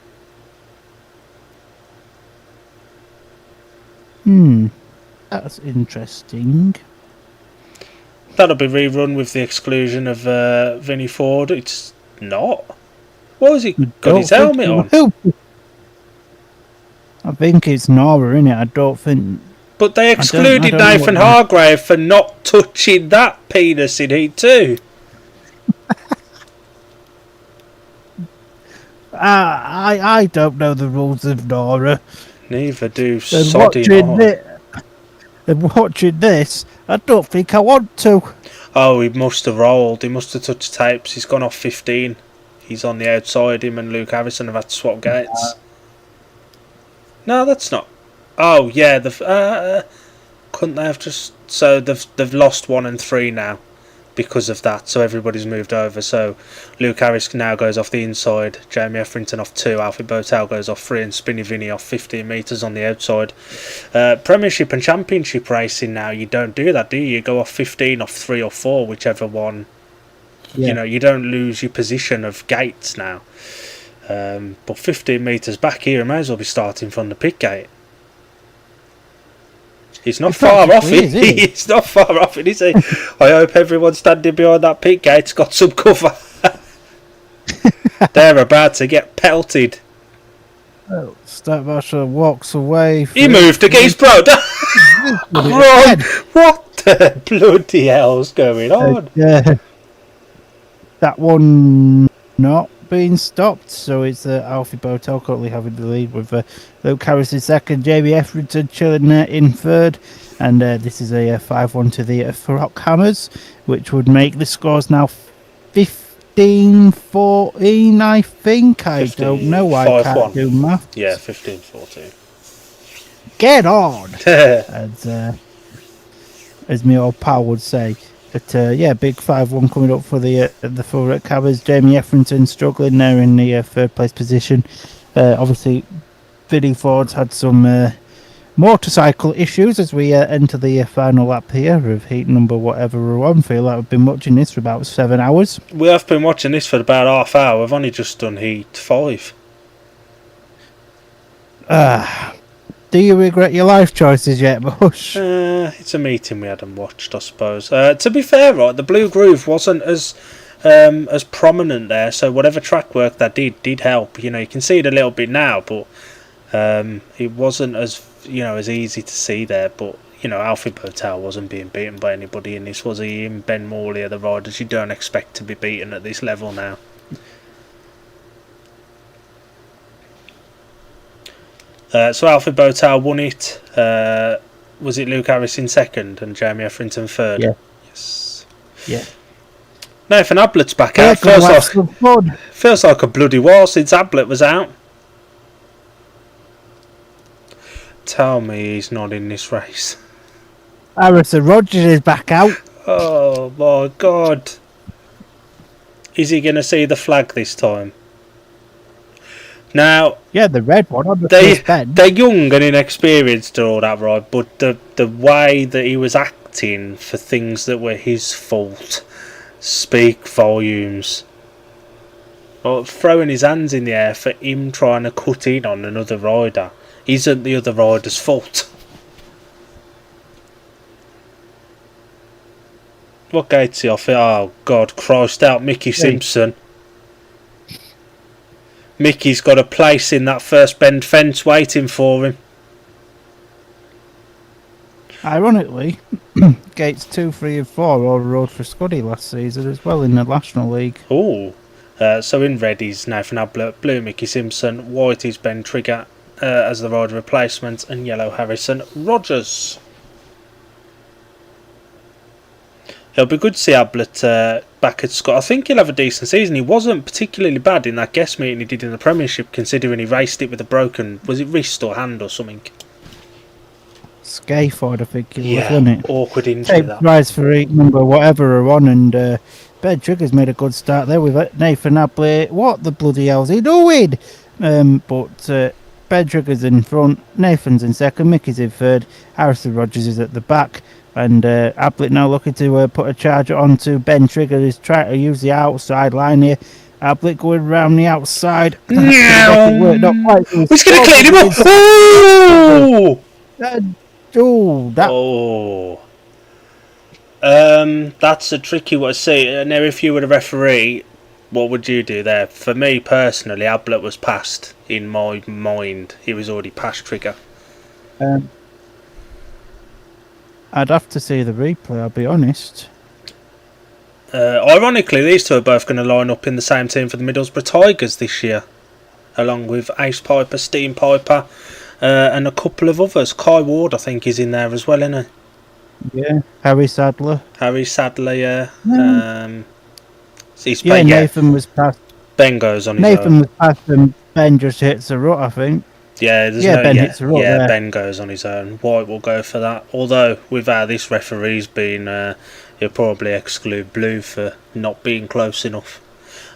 That's interesting. That'll be rerun with the exclusion of Vinnie Ford. It's not. What has he got his helmet on? I think it's Nora, innit? I don't think. But they excluded I don't Nathan Hargrave for not touching that penis in Heat 2. I don't know the rules of Nora. Neither do Soddy And watching this, I don't think I want to. Oh, he must have rolled. He must have touched tapes. He's gone off 15. He's on the outside. Him and Luke Harrison have had to swap gates. No, that's not. Oh, yeah. Couldn't they have just... So they've lost 1 and 3 now because of that. So everybody's moved over. So Luke Harris now goes off the inside. Jamie Etherington off 2. Alfie Botel goes off 3. And Spinny Vinny off 15 metres on the outside. Premiership and Championship racing now, you don't do that, do you? You go off 15, off 3 or 4, whichever one. Yeah. You know, you don't lose your position of gates now. But 15 metres back here, I may as well be starting from the pit gate. He's not far off it. He's not far off it, is he? I hope everyone standing behind that pit gate's got some cover. They're about to get pelted. Oh, Starkmaster walks away. He moved against Bro. What the bloody hell's going on? That one not being stopped, so it's Alfie Botel currently having the lead with Luke Harris in second, Jamie Etherington chilling in third, and this is a 5-1 to the Thurrock Hammers, which would make the scores now 15-14, I think. I don't know, I can't do maths. Yeah, 15-14. Get on! as my old pal would say. But big 5-1 coming up for the Thurrock Hammers. Jamie Etherington struggling there in the third place position. Obviously, Vinnie Ford's had some motorcycle issues as we enter the final lap here of heat number whatever we're on. Feel like we've been watching this for about 7 hours. We have been watching this for about half hour. We've only just done heat 5. Do you regret your life choices yet, Bush? It's a meeting we hadn't watched, I suppose. To be fair, right, the Blue Groove wasn't as prominent there, so whatever track work that did help. You know, you can see it a little bit now, but it wasn't as easy to see there. But Alfie Botel wasn't being beaten by anybody in this, was he? And Ben Morley are the riders you don't expect to be beaten at this level now. So Alfie Botel won it. Was it Luke Harris in second and Jamie Etherington third? Yeah. Yes. Yeah. Nathan Ablett's back out. Feels like a bloody while since Ablett was out. Tell me he's not in this race. Harrison Rogers is back out. Oh my God. Is he going to see the flag this time? Now, yeah, the red one on the they're young and inexperienced and all that, right? But the way that he was acting for things that were his fault speak volumes. Or throwing his hands in the air for him trying to cut in on another rider isn't the other rider's fault. What gate's he off it? Oh God, Christ out, Mickey Simpson. Mickey's got a place in that first bend fence waiting for him. Ironically, gates 2, 3 and 4 all rode for Scuddy last season as well in the National League. Oh, so in red is Nathan Ablett, blue Mickey Simpson, white is Ben Trigger as the rider replacement, and yellow Harrison Rogers. It'll be good to see Ablett back at Scott. I think he'll have a decent season. He wasn't particularly bad in that guest meeting he did in the Premiership, considering he raced it with a broken, was it wrist or hand or something? Scaffold, I think it was, wasn't it? Awkward injury that. Prize for heat number whatever are on, and Ben Trigger's made a good start there with Nathan Ablett. What the bloody hell's he doing? But Ben Trigger's in front, Nathan's in second, Mickey's in third, Harrison Rogers is at the back. And Ablett now looking to put a charge onto Ben Trigger, who's trying to use the outside line here. Ablett going around the outside. He's going to clean him up. That's a tricky one to see. Now, if you were the referee, what would you do there? For me personally, Ablett was passed in my mind. He was already past Trigger. I'd have to see the replay, I'll be honest. Ironically, these two are both going to line up in the same team for the Middlesbrough Tigers this year, along with Ace Piper, Steam Piper, and a couple of others. Kai Ward, I think, is in there as well, isn't he? Yeah, Harry Sadler. Harry Sadler, yeah. Nathan was past. Ben goes on his Nathan own. was past and Ben just hits a rut, I think. Yeah, hits a rut there. Ben goes on his own. White will go for that. Although, with how this referee's been, he'll probably exclude Blue for not being close enough.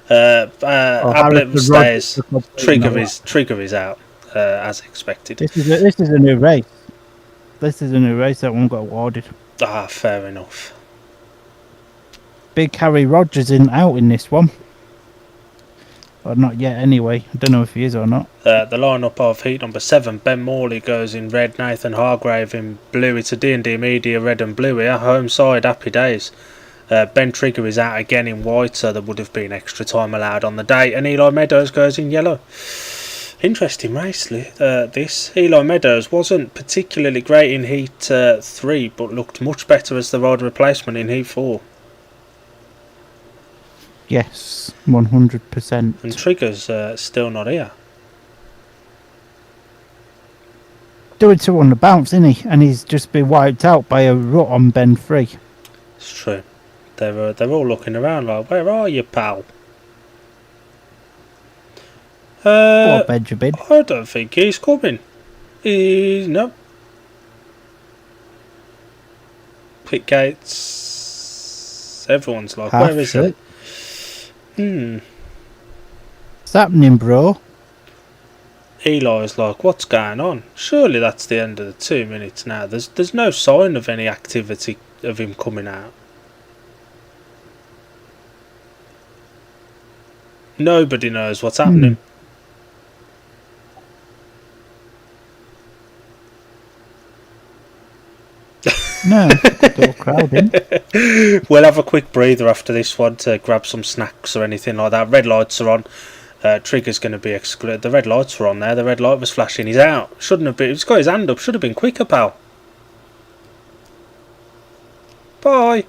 Ablett stays. Trigger is out, as expected. This is a new race. This is a new race that one got awarded. Ah, fair enough. Big Harry Rogers isn't out in this one. Or not yet anyway. I don't know if he is or not. The lineup of heat number 7, Ben Morley goes in red, Nathan Hargrave in blue. It's a D&D Media red and blue here. Home side, happy days. Ben Trigger is out again in white, so there would have been extra time allowed on the day. And Eli Meadows goes in yellow. Interesting race, this. Eli Meadows wasn't particularly great in Heat 3, but looked much better as the rider replacement in Heat 4. Yes, 100%. And Trigger's still not here. Doing 2 on the bounce, isn't he? And he's just been wiped out by a rut on Ben 3. It's true. They're all looking around like, where are you, pal? Poor Benjamin. I don't think he's coming. No. Pit gates. Everyone's like, where is it? What's happening, bro? Eli's like, what's going on? Surely that's the end of the 2 minutes now. There's no sign of any activity of him coming out. Nobody knows what's happening. No, still crowding. We'll have a quick breather after this one to grab some snacks or anything like that. Red lights are on. Trigger's going to be excluded. The red lights were on there. The red light was flashing. He's out. Shouldn't have been. He's got his hand up. Should have been quicker, pal. Bye.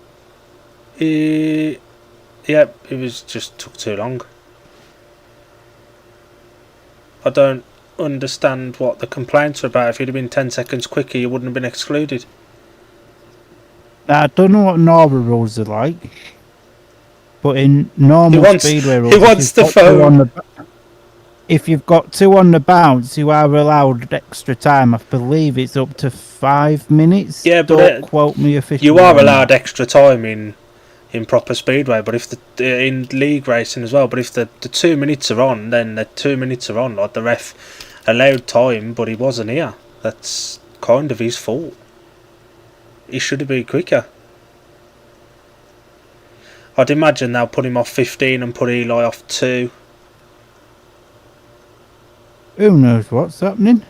Yep, it was just took too long. I don't understand what the complaints are about. If you'd have been 10 seconds quicker, you wouldn't have been excluded. I don't know what Nora rules are like, but in normal speedway rules, he wants the phone. If you've got 2 on the bounce, you are allowed extra time. I believe it's up to 5 minutes. Yeah, but don't quote me officially. You are allowed extra time in proper speedway, but if in league racing as well. But if the 2 minutes are on, then the 2 minutes are on. Like the ref allowed time, but he wasn't here. That's kind of his fault. He should have been quicker. I'd imagine they'll put him off 15 and put Eli off 2. Who knows what's happening?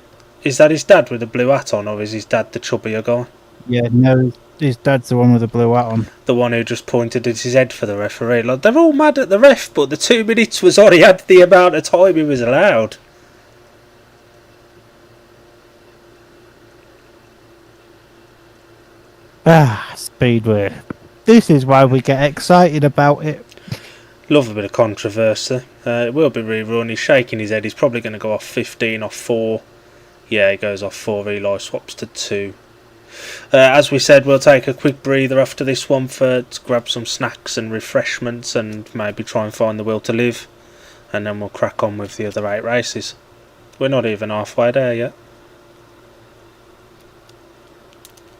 Is that his dad with the blue hat on, or is his dad the chubbier guy? Yeah, no, his dad's the one with the blue hat on. The one who just pointed at his head for the referee. Like, they're all mad at the ref, but the 2 minutes was on. He had the amount of time he was allowed. Speedway. This is why we get excited about it. Love a bit of controversy. It will be rerun. He's shaking his head. He's probably going to go off 15, off 4. Yeah, he goes off 4. Eli swaps to 2. As we said, we'll take a quick breather after this one to grab some snacks and refreshments and maybe try and find the will to live. And then we'll crack on with the other 8 races. We're not even halfway there yet.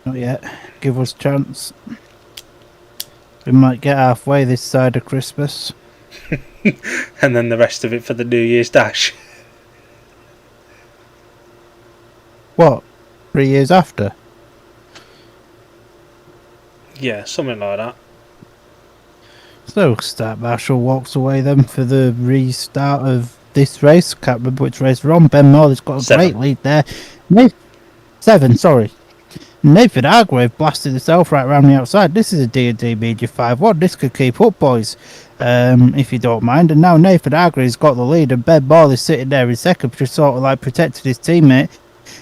Not yet. Give us a chance. We might get halfway this side of Christmas. And then the rest of it for the New Year's Dash. What? 3 years after? Yeah, something like that. So, Start Marshall walks away then for the restart of this race. Can't remember which race we're on. Ben Morley's got a 7. great lead there. 7, sorry. Nathan Hargrave blasted himself right around the outside. This is a D&D Media 5-1. This could keep up, boys, if you don't mind. And now Nathan Hargrave's got the lead, and Ben Ball is sitting there in second, just sort of like protected his teammate.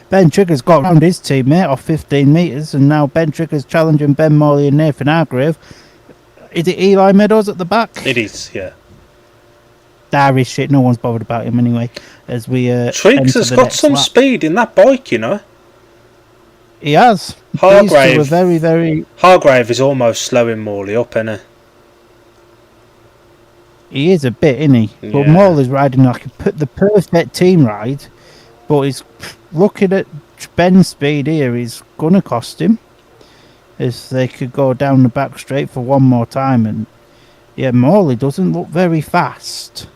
Ben Trigger's got around his teammate off 15 metres, and now Ben Trigger's challenging Ben Morley and Nathan Hargrave. Is it Eli Meadows at the back? It is, yeah. Irish shit, no one's bothered about him anyway. As we Triggs has got some speed in that bike, you know. He has. Hargrave These two are very, very. Hargrave is almost slowing Morley up, isn't he? He is a bit, isn't he? Yeah. But Morley's riding like the perfect team ride, but he's looking at Ben's speed here. He's gonna cost him, as they could go down the back straight for one more time, and yeah, Morley doesn't look very fast.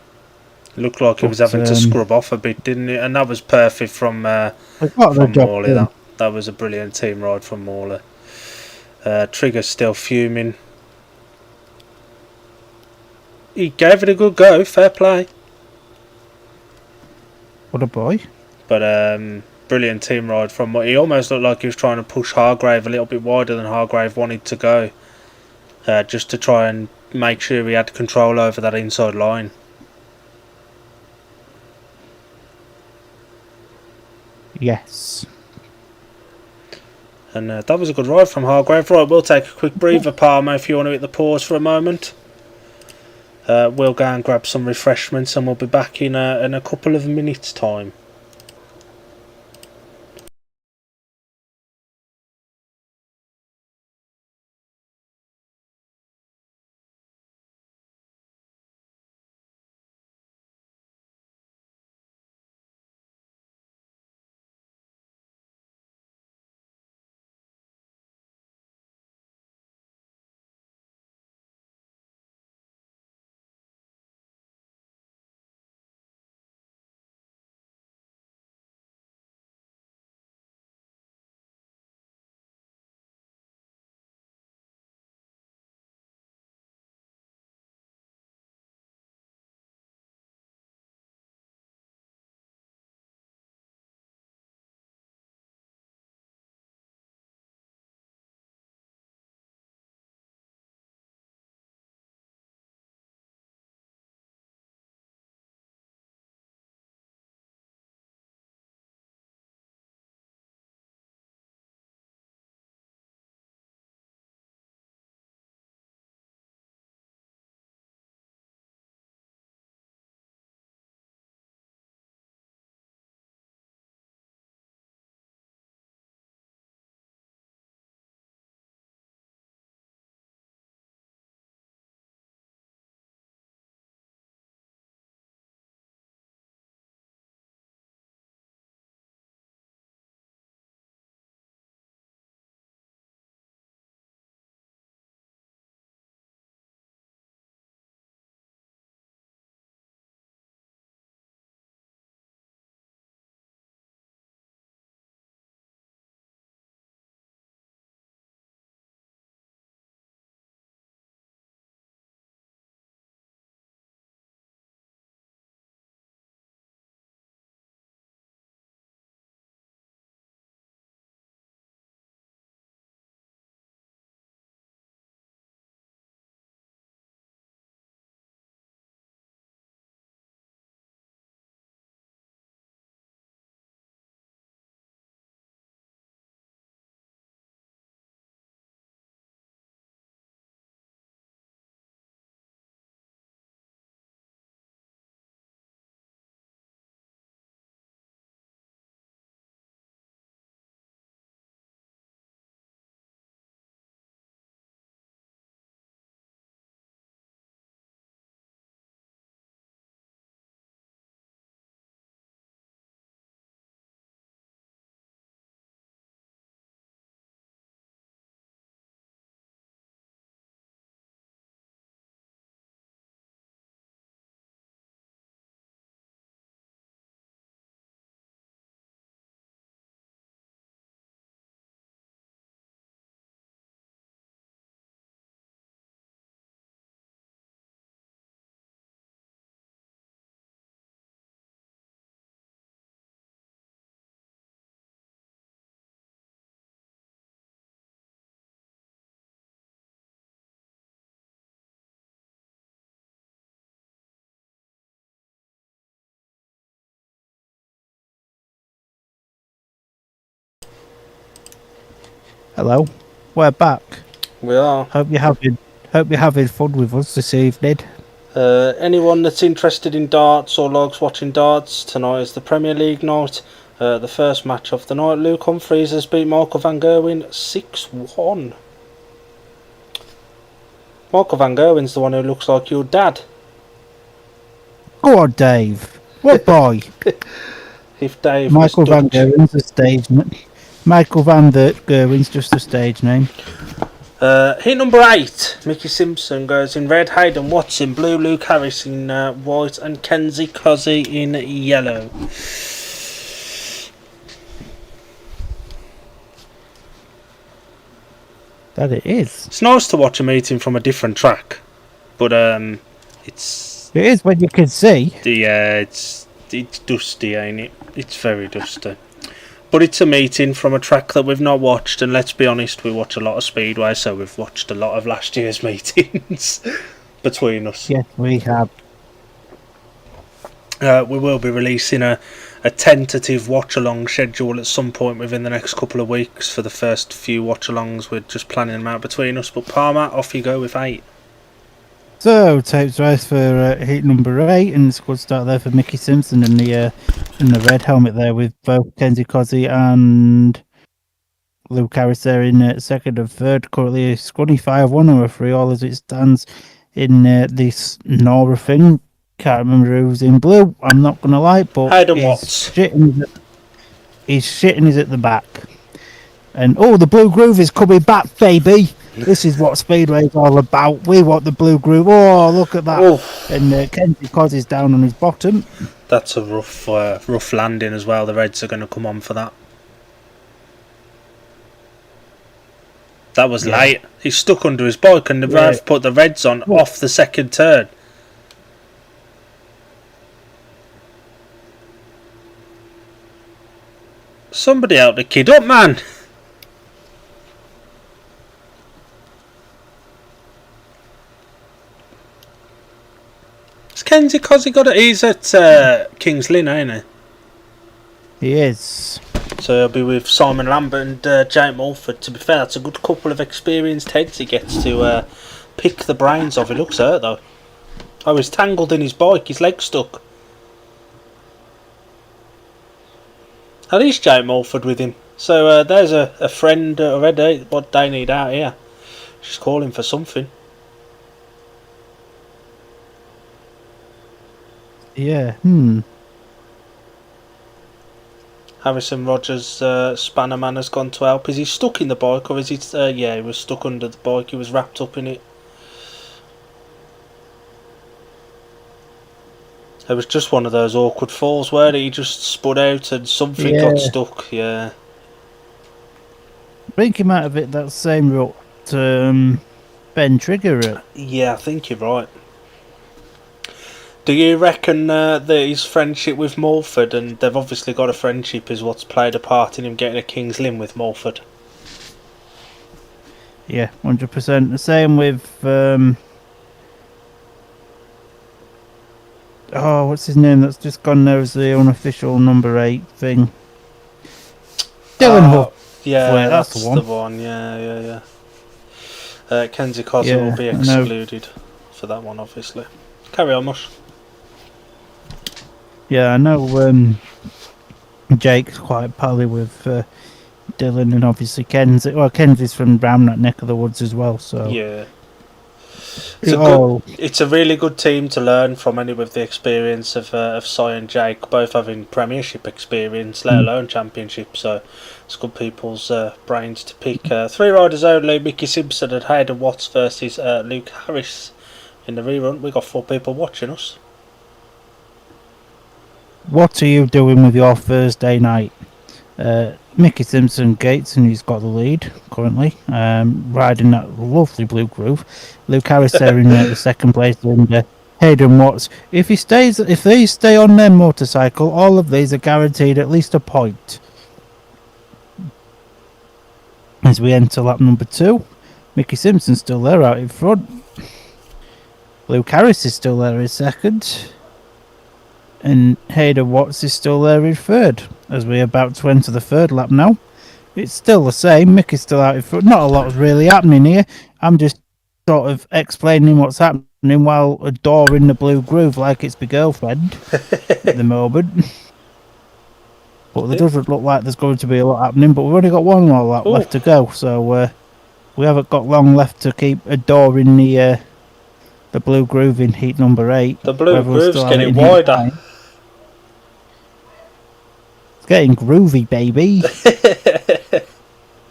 Looked like he was having to scrub off a bit, didn't it? And that was perfect from Morley. That was a brilliant team ride from Morley. Trigger's still fuming. He gave it a good go, fair play. What a boy. But brilliant team ride from he almost looked like he was trying to push Hargrave a little bit wider than Hargrave wanted to go. Just to try and make sure he had control over that inside line. Yes. And that was a good ride from Hargrave. Right, we'll take a quick breather, Palmer, if you want to hit the pause for a moment. We'll go and grab some refreshments, and we'll be back in a couple of minutes' time. Hello, we're back. We are. Hope you're having fun with us this evening. Anyone that's interested in darts or likes watching darts, tonight is the Premier League night. The first match of the night, Luke Humphries has beat Michael van Gerwen 6-1. Michael van Gerwen's the one who looks like your dad. Go on, Dave. What boy? If Dave Michael was van Dutch. Gerwen's a stage name. Michael van Gerwen's just a stage name. Heat number 8, Mickey Simpson goes in red, Hayden Watts in blue, Luke Harris in white, and Kenzie Cozzy in yellow. That it is. It's nice to watch a meeting from a different track, but It is when you can see. it's dusty, ain't it? It's very dusty. But it's a meeting from a track that we've not watched, and let's be honest, we watch a lot of Speedway, so we've watched a lot of last year's meetings between us. Yes, we have. We will be releasing a tentative watch-along schedule at some point within the next couple of weeks for the first few watch-alongs. We're just planning them out between us, but Palmer, off you go with 8. So, tapes race for heat number 8, and it's a good start there for Mickey Simpson in the red helmet there, with both Kenzie Cozzy and Luke Harris there in second and third. Currently a scrunny 5-1 over 3 all as it stands in this Nora thing. Can't remember who's in blue, I'm not going to lie, but Hayden Watts. He's shitting is at the back. And the blue groove is coming back, baby. This is what Speedway's all about. We want the blue groove. Oh, look at that. Oof. And Kenzie Cozzy's down on his bottom. That's a rough landing as well. The Reds are going to come on for that. That was late. He's stuck under his bike, and the ref put the Reds on off the second turn. Somebody help the kid up, man. Has Kenzie Cozzy got it? He's at Kings Lynn, ain't he? He is. So he'll be with Simon Lambert and Jake Mulford. To be fair, that's a good couple of experienced heads he gets to pick the brains of. He looks hurt though. Oh, he's tangled in his bike, his leg's stuck. At least Jake Mulford with him. So there's a friend already. What they need out here. She's calling for something. Yeah, Harrison Rogers, Spannerman has gone to help. Is he stuck in the bike, or is he... yeah, he was stuck under the bike. He was wrapped up in it. It was just one of those awkward falls where he just spun out and something got stuck, yeah. I think he might have hit that same route Ben Trigger at. Yeah, I think you're right. Do you reckon that his friendship with Mulford, and they've obviously got a friendship, is what's played a part in him getting a King's Lynn with Mulford? Yeah, 100%. The same with what's his name? That's just gone there as the unofficial number 8 thing. Dylan Huff. Yeah, that's the one. Yeah. Kenzie Cozzy will be excluded for that one, obviously. Carry on, Mush. Yeah, I know Jake's quite pally with Dylan, and obviously Kenzie. Well, Kenzie's from around that neck of the woods as well, so... Yeah. It's a really good team to learn from, any with the experience of Cy and Jake, both having Premiership experience, let alone Championship, so it's good people's brains to pick. 3 riders only, Mickey Simpson and Hayden Watts versus Luke Harris in the rerun. We got 4 people watching us. What are you doing with your Thursday night? Mickey Simpson gates, and he's got the lead currently, riding that lovely blue groove. Luke Harris there in the second place, and Hayden Watts. If they stay on their motorcycle, all of these are guaranteed at least a point. As we enter lap number 2, Mickey Simpson's still there out in front. Luke Harris is still there in second. And Hayden Watts is still there in third, as we're about to enter the third lap now. it's still the same. Mickey's still out in front. Not a lot's really happening here. I'm just sort of explaining what's happening while adoring the blue groove like it's my girlfriend at the moment. But there doesn't look like there's going to be a lot happening. But we've only got one more lap left to go, so we haven't got long left to keep adoring the blue groove in heat number 8. The blue groove's getting wider. It's getting groovy, baby.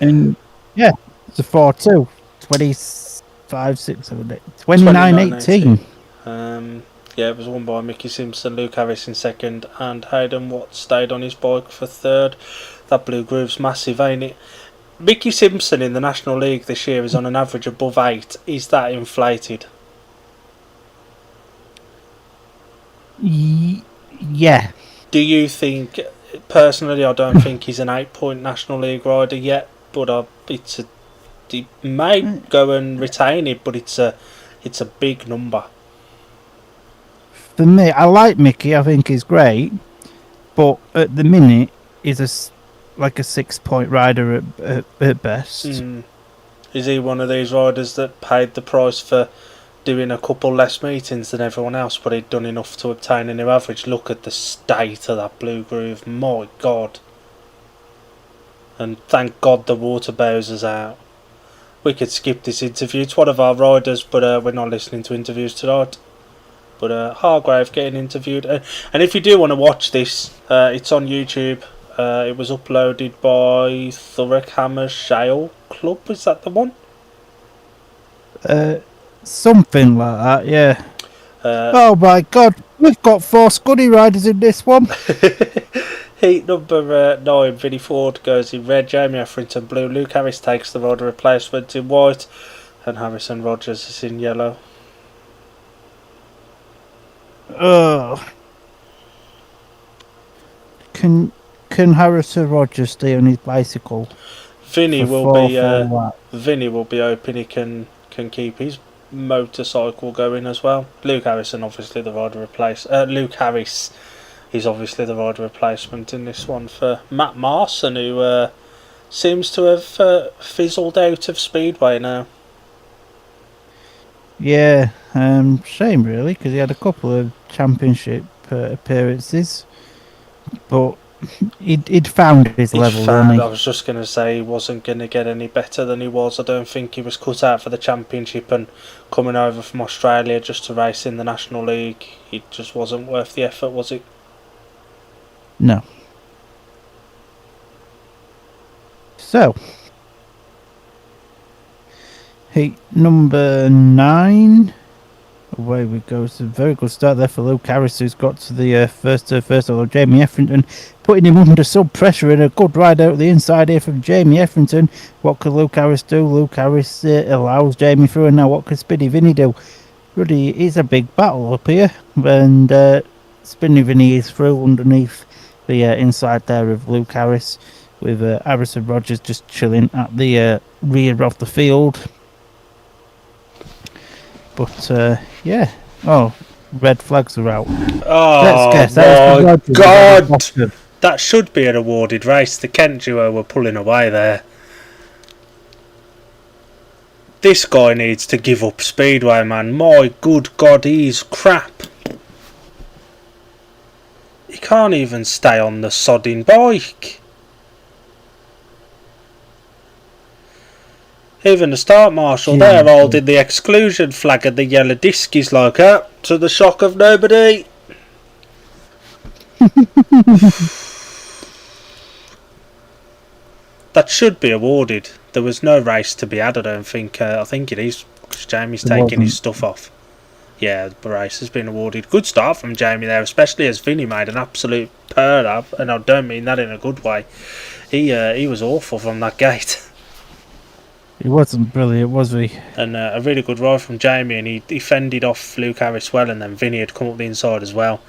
And yeah, it's a 4-2. 25, 6, 7, 8, 29-18. Yeah, it was won by Mickey Simpson, Luke Harris in second, and Hayden Watts stayed on his bike for third. That blue groove's massive, ain't it? Mickey Simpson in the National League this year is on an average above 8. Is that inflated? Yeah. Do you think, personally, I don't think he's an 8-point National League rider yet, but he may go and retain it, but it's a big number. For me, I like Mickey. I think he's great, but at the minute, he's like a 6-point rider at best. Is he one of these riders that paid the price for doing a couple less meetings than everyone else, but he'd done enough to obtain a new average? Look at the state of that blue groove, my God. And thank God the water bowser's out. We could skip this interview. It's one of our riders, but we're not listening to interviews tonight. But Hargrave getting interviewed. And if you do want to watch this, it's on YouTube. It was uploaded by Thurrock Hammer Shale Club. Is that the one? Something like that, yeah. Oh my God, we've got 4 Scuddy riders in this one. Heat number 9, Vinnie Ford goes in red, Jamie Etherington blue, Luke Harris takes the rider replacement in white, and Harrison Rogers is in yellow. Can Harrison Rogers stay on his bicycle? Vinny will be hoping he can keep his motorcycle going as well. Luke Harrison, obviously the rider Luke Harris is obviously the rider replacement in this one for Matt Marson, who seems to have fizzled out of Speedway now. Yeah, shame really, because he had a couple of championship appearances, but he'd found his level. I was just going to say he wasn't going to get any better than he was. I don't think he was cut out for the championship, and coming over from Australia just to race in the National League, it just wasn't worth the effort, was it? No. So, heat number 9. Away we go. It's a very good start there for Luke Harris, who's got to the first, although Jamie Etherington putting him under some pressure, and a good ride out the inside here from Jamie Etherington. What could Luke Harris do? Luke Harris allows Jamie through, and now what could Spinny Vinny do? Really, it's a big battle up here, and Spinny Vinny is through underneath the inside there of Luke Harris, with Harrison Rogers just chilling at the rear of the field. But yeah, red flags are out. Oh my God! That should be an awarded race. The Kent duo were pulling away there. This guy needs to give up Speedway, man. My good God, he's crap. He can't even stay on the sodding bike. Even the start marshal there holding the exclusion flag and the yellow disc is like that, to the shock of nobody. That should be awarded. There was no race to be had, I don't think. I think it is, because Jamie's taking his stuff off. Yeah, the race has been awarded. Good start from Jamie there, especially as Vinny made an absolute purr of, and I don't mean that in a good way. He was awful from that gate. He wasn't brilliant, was he? And a really good ride from Jamie, and he fended off Luke Harris well, and then Vinny had come up the inside as well.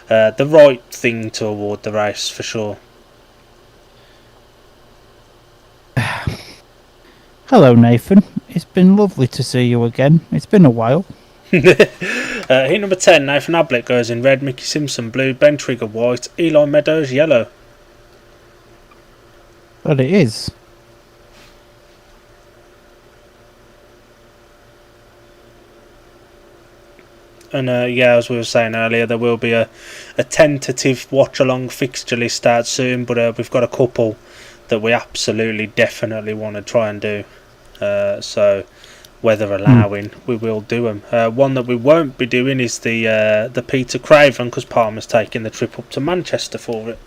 The right thing to award the race, for sure. Hello, Nathan. It's been lovely to see you again. It's been a while. Heat number 10, Nathan Ablett goes in red, Mickey Simpson blue, Ben Trigger white, Eli Meadows yellow. But it is. And as we were saying earlier, there will be a tentative watch-along fixture list out soon, but we've got a couple that we absolutely definitely want to try and do. So, weather allowing, we will do them. One that we won't be doing is the Peter Craven, because Palmer's taking the trip up to Manchester for it.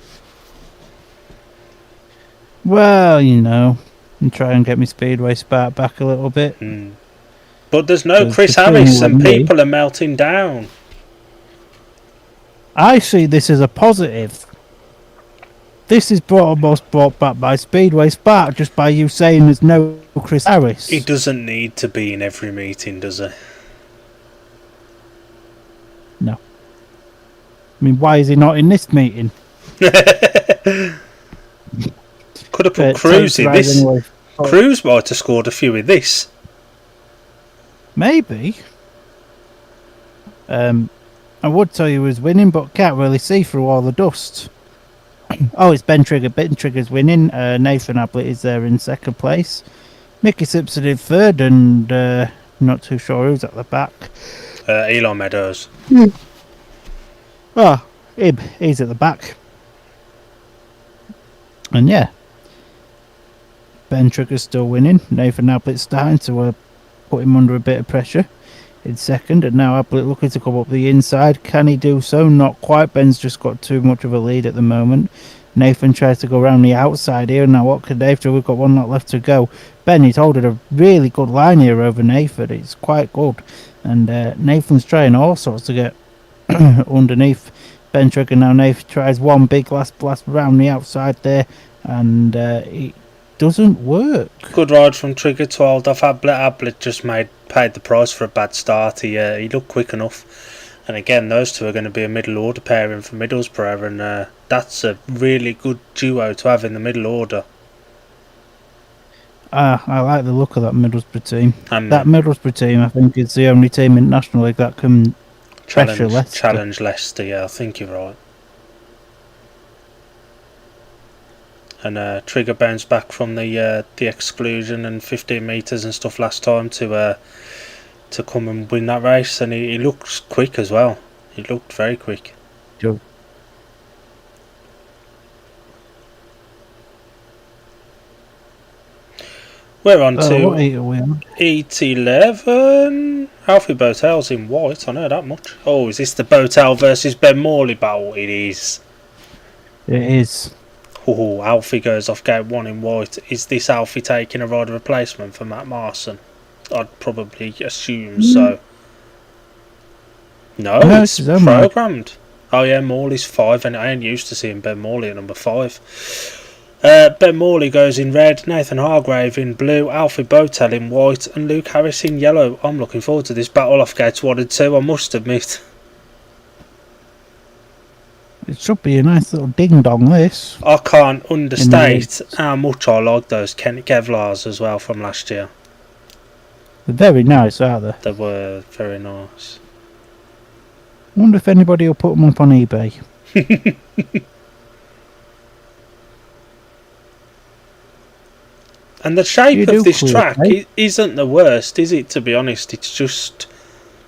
Well, you know, and try and get my speedway spark back a little bit. But there's no Chris Harris, and people are melting down. I see this as a positive. This is almost brought back by Speedway Spark just by you saying there's no Chris Harris. He doesn't need to be in every meeting, does he? No. I mean, why is he not in this meeting? Could have put Cruz in this. Anyway. Cruz might have scored a few in this. Maybe. I would tell you he was winning, but can't really see through all the dust. Oh, it's Ben Trigger. Ben Trigger's winning. Nathan Ablett is there in second place. Mickey Simpson in third, and not too sure who's at the back. Elon Meadows. Oh, he's at the back. And yeah, Ben Trigger's still winning. Nathan Ablett's starting to put him under a bit of pressure in second, and now Ablett looking to come up the inside. Can he do so? Not quite. Ben's just got too much of a lead at the moment. Nathan tries to go around the outside here. Now what can Dave do? We've got one lap left to go. Ben, he's holding a really good line here over Nathan. It's quite good, and Nathan's trying all sorts to get underneath Ben Trigger. Now Nathan tries one big last blast around the outside there, and it doesn't work. Good ride from Trigger to hold off Ablett. Ablett just paid the price for a bad start. He looked quick enough. And again, those two are going to be a middle order pairing for Middlesbrough, and that's a really good duo to have in the middle order. I like the look of that Middlesbrough team. That Middlesbrough team, I think, is the only team in National League that can challenge Leicester. Yeah, I think you're right. And Trigger bounced back from the exclusion and 15 metres and stuff last time to come and win that race, and he looks quick as well. He looked very quick. Sure. We're on to 8-11. Alfie Botel's in white, I know that much. Oh, is this the Botel versus Ben Morley battle? It is. It is. Oh, Alfie goes off gate 1 in white. Is this Alfie taking a rider replacement for Matt Marson? I'd probably assume so. No, it's programmed. Oh yeah, Morley's 5, and I ain't used to seeing Ben Morley at number 5. Ben Morley goes in red, Nathan Hargrave in blue, Alfie Botel in white, and Luke Harris in yellow. I'm looking forward to this battle off gates 1 and 2, I must admit. It should be a nice little ding-dong, this. I can't understate how much I like those Kent Kevlars as well from last year. They're very nice, aren't they? They were very nice. I wonder if anybody will put them up on eBay. And the shape of this track isn't the worst, is it, to be honest? It's just,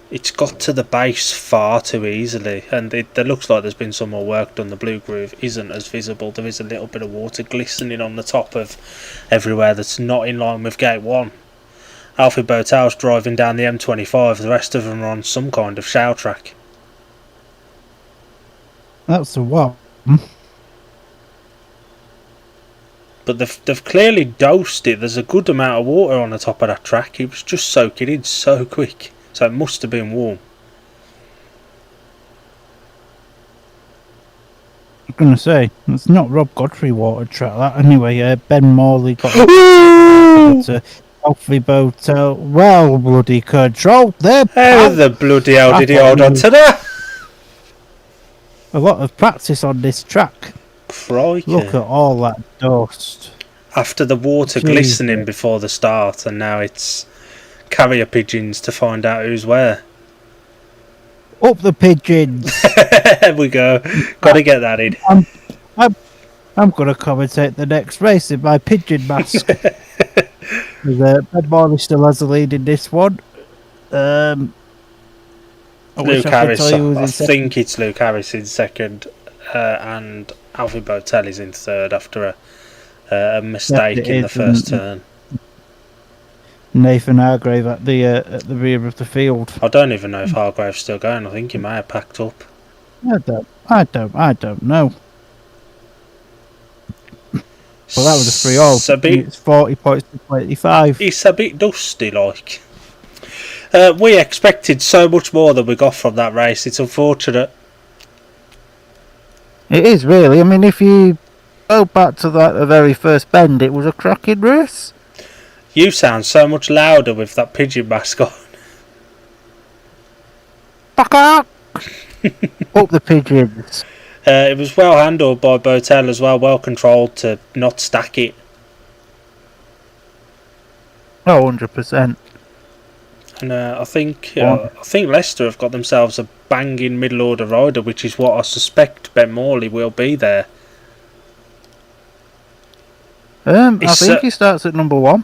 it's got to the base far too easily, and it looks like there's been some more work done. The blue groove isn't as visible. There is a little bit of water glistening on the top of everywhere that's not in line with gate 1. Alfie Botel's driving down the M25, the rest of them are on some kind of shale track. That's a what? But they've clearly dosed it. There's a good amount of water on the top of that track. It was just soaking in so quick. So it must have been warm. I'm going to say, it's not Rob Godfrey water track, that. Anyway, Ben Morley got to Alfie Botel. Well, bloody control there. How the bloody hell did he hold on to that? A lot of practice on this track. Crikey. Look at all that dust. After the water glistening before the start, and now it's carrier pigeons to find out who's where. Up the pigeons. There we go. Got to get that in. I'm going to commentate the next race in my pigeon mask. Ben Morley still has the lead in this one. I wish Luke I could tell Harris, you who was I in second. think it's Luke Harris in second, and Alfie Botelli's in third after a mistake Yes, it in the is, first and turn. Nathan Hargrave at the rear of the field. I don't even know if Hargrave's still going. I think he may have packed up. I don't know. Well, that was a 3-all. It's 40 points to 25. It's a bit dusty, like. We expected so much more than we got from that race. It's unfortunate. It is really. I mean, if you go back to the very first bend, it was a cracking race. You sound so much louder with that pigeon mask on. Fuck up! Up the pigeons. It was well handled by Botel as well, well controlled to not stack it. Oh, 100%. And I think Leicester have got themselves a banging middle order rider, which is what I suspect Ben Morley will be there. I think he starts at number 1.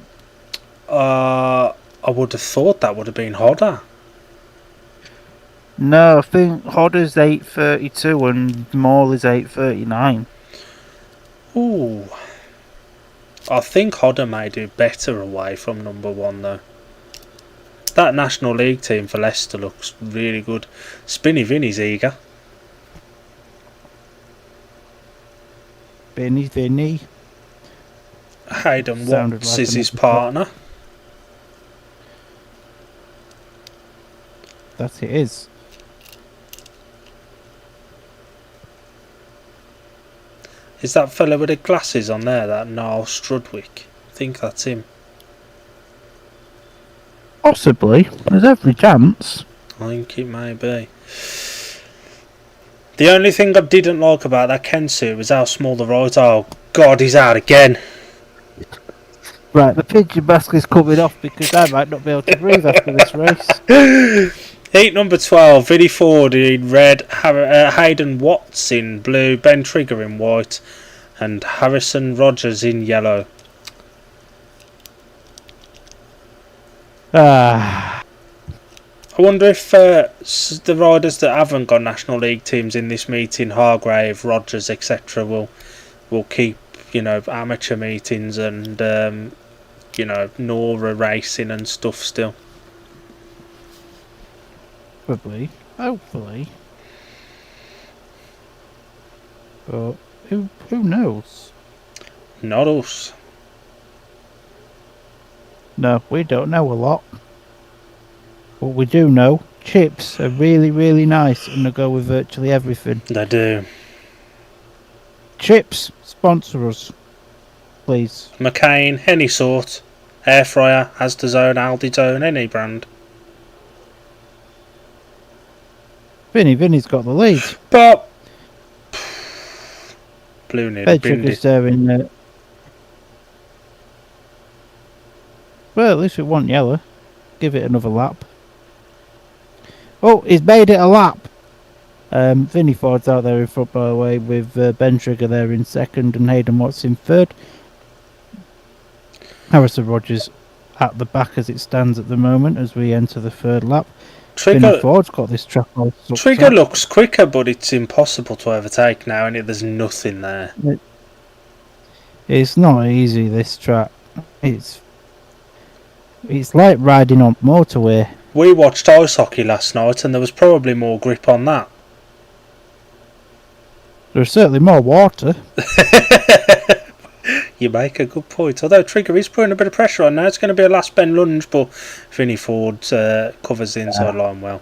I would have thought that would have been Hodder. No, I think Hodder's 8.32 and Morley's 8.39. Ooh. I think Hodder may do better away from number 1 though. That National League team for Leicester looks really good. Spinny Vinny's eager. Vinny. Hayden Watts is his partner. That it is. Is that fella with the glasses on there, that Niall Strudwick? I think that's him. Possibly. There's every chance. I think it may be. The only thing I didn't like about that Kent suit was how small the right. Oh God, he's out again. Right, the pigeon mask is coming off because I might not be able to breathe after this race. Heat number 12, Vinnie Ford in red, Hayden Watts in blue, Ben Trigger in white, and Harrison Rogers in yellow. Ah. I wonder if the riders that haven't got National League teams in this meeting, Hargrave, Rogers, etc., will keep, amateur meetings and Nora racing and stuff still. Probably. Hopefully. But who knows? Not us. No, we don't know a lot. But we do know chips are really, really nice and they go with virtually everything. They do. Chips, sponsor us, please. McCain, any sort. Air fryer, Asda's own, Aldi's own, any brand. Vinny's got the lead. But Blue nearly binned Bedrick is it. there in there. Well, at least it wasn't yellow. Give it another lap. Oh, he's made it a lap. Vinnie Ford's out there in front, by the way, with Ben Trigger there in second and Hayden Watts in third. Harrison Rogers at the back as it stands at the moment as we enter the third lap. Vinnie Ford's got this track all sucked Trigger up. looks quicker, but it's impossible to overtake now, and there's nothing there. It's not easy, this track. It's like riding on motorway. We watched ice hockey last night, and there was probably more grip on that. There's certainly more water. You make a good point. Although Trigger is putting a bit of pressure on now. It's going to be a last bend lunge, but Vinnie Ford covers the inside line well.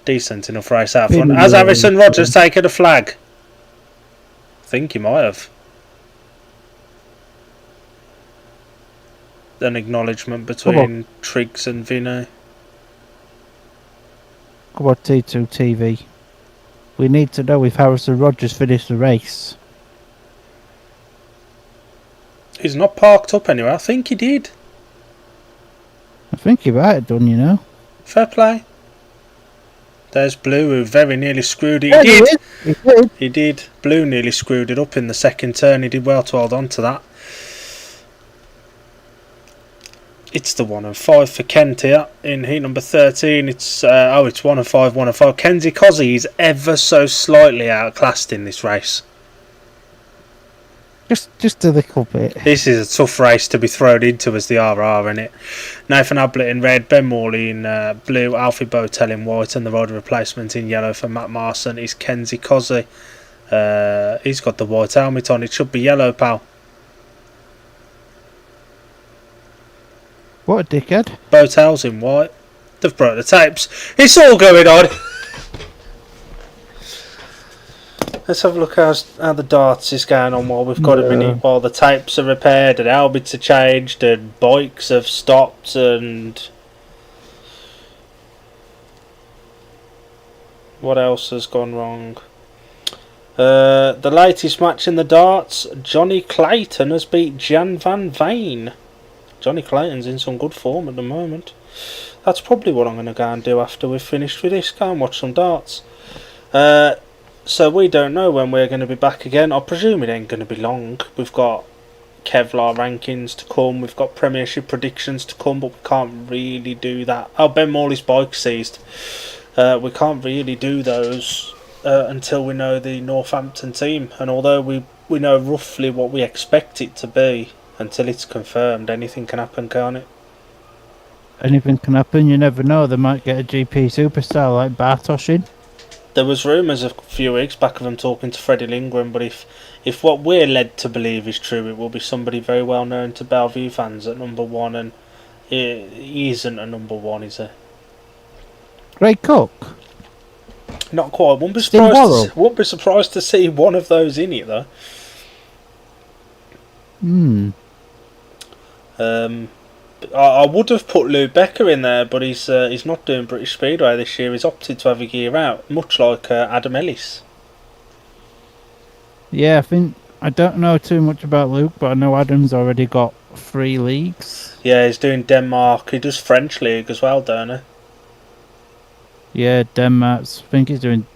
Decent enough race out front. Has Harrison Rogers taken a flag? I think he might have. An acknowledgement between Triggs and Vinny. Come on, T2 TV. We need to know if Harrison Rogers finished the race. He's not parked up anywhere. I think he did. I think he might have done, you know. Fair play. There's Blue, who very nearly screwed it. Yeah, He did. He did. He did. Blue nearly screwed it up in the second turn. He did well to hold on to that. It's the 1 and 5 for Kent here in heat number 13. It's 1 and 5, 1 and 5. Kenzie Cozzy is ever so slightly outclassed in this race. Just a little bit. This is a tough race to be thrown into as the RR in it. Nathan Ablett in red, Ben Morley in blue, Alfie Botel in white, and the rider replacement in yellow for Matt Marson is Kenzie Cozzy. He's got the white helmet on. It should be yellow, pal. What a dickhead. Botel's in white. They've broke the tapes. It's all going on. Let's have a look how the darts is going on while we've got a minute, while the tapes are repaired and helmets are changed and bikes have stopped and... What else has gone wrong? The latest match in the darts, Johnny Clayton has beat Jan Van Veen. Johnny Clayton's in some good form at the moment. That's probably what I'm going to go and do after we've finished with this. Go and watch some darts. So we don't know when we're going to be back again. I presume it ain't going to be long. We've got Kevlar rankings to come. We've got Premiership predictions to come, but we can't really do that. Oh, Ben Morley's bike seized. We can't really do those until we know the Northampton team. And although we know roughly what we expect it to be, until it's confirmed, anything can happen, can't it? Anything can happen, you never know. They might get a GP superstar like Bartosz in. There was rumours a few weeks back of him talking to Freddie Lindgren, but if what we're led to believe is true, it will be somebody very well known to Bellevue fans at number 1, and he isn't a number 1, is he? Ray Cook? Not quite. Wouldn't be surprised to see one of those in it, though. I would have put Lou Becker in there, but he's not doing British Speedway this year. He's opted to have a year out, much like Adam Ellis. Yeah, I don't know too much about Luke, but I know Adam's already got 3 leagues. Yeah, he's doing Denmark. He does French League as well, don't he? Yeah, Denmark's. I think he's doing.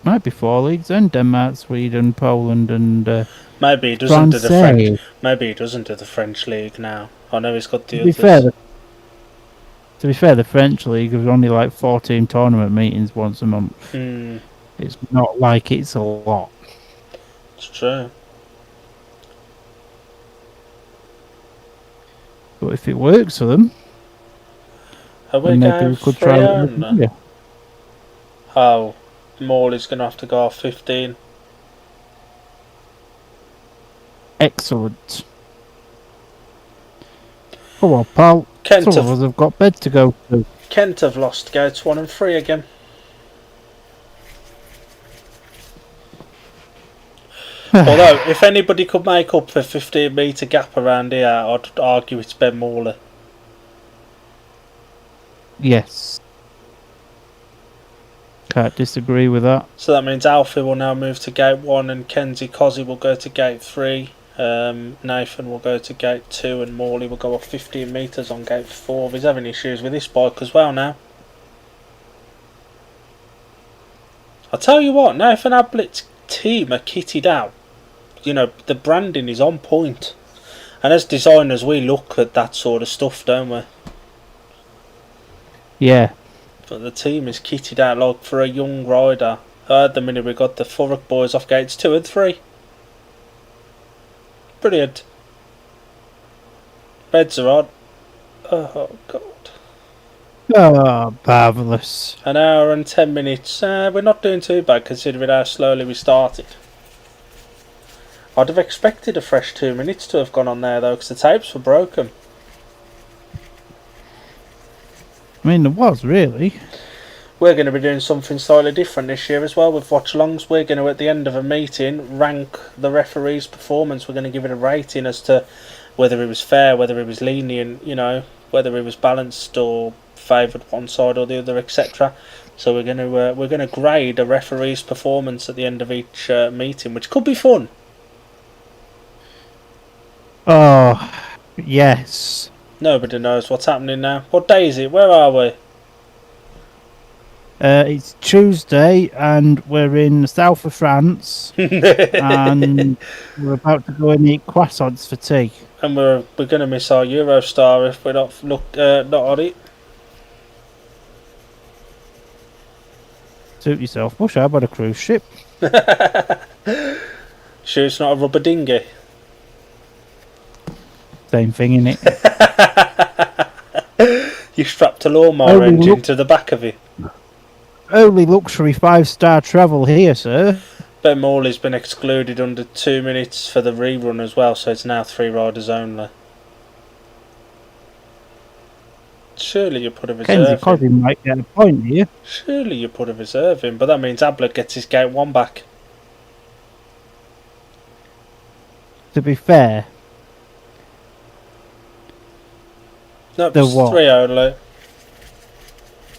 Might be 4 leagues then. Denmark, Sweden, Poland, and. Maybe he doesn't do the French. Maybe he doesn't do the French League now. I know he's got the others. To be fair, the French League is only like 14 tournament meetings once a month. It's not like it's a lot. It's true. But if it works for them, then maybe we could try it. Yeah. Oh, Morley's going to have to go off 15. Excellent. Come on, pal. Some of us have got bed to go to. Kent have lost gates 1 and 3 again. Although, if anybody could make up for 15-metre gap around here, I'd argue it's Ben Morley. Yes. Can't disagree with that. So that means Alfie will now move to gate 1 and Kenzie Cozzy will go to gate 3. Nathan will go to gate 2 and Morley will go off 15 metres on gate 4. He's having issues with this bike as well now. I'll tell you what, Nathan Ablett's team are kitted out. You know, the branding is on point. And as designers, we look at that sort of stuff, don't we? Yeah. But the team is kitted out like for a young rider. At the minute we got the Thurrock boys off gates 2 and 3. Brilliant. Beds are on. Oh god. Oh, marvellous. An hour and 10 minutes. We're not doing too bad considering how slowly we started. I'd have expected a fresh 2 minutes to have gone on there though, because the tapes were broken. I mean, there was really. We're going to be doing something slightly different this year as well with watch-alongs. We're going to, at the end of a meeting, rank the referee's performance. We're going to give it a rating as to whether it was fair, whether it was lenient, you know, whether it was balanced or favoured one side or the other, etc. So we're going to grade a referee's performance at the end of each meeting, which could be fun. Oh, yes. Nobody knows what's happening now. What day is it? Where are we? It's Tuesday, and we're in the south of France, and we're about to go and eat croissants for tea. And we're going to miss our Eurostar if we're not not on it. Suit yourself, Bush. How about a cruise ship? Sure, it's not a rubber dinghy. Same thing, innit? You strapped a lawnmower engine to the back of it. Only luxury 5-star travel here, sir. Ben Morley's been excluded under 2 minutes for the rerun as well, so it's now 3 riders only. Surely you put a reserve Kenzie in. might get a point here. Surely you put a reserve in, but that means Ablett gets his gate 1 back. To be fair. No, it's 3 only.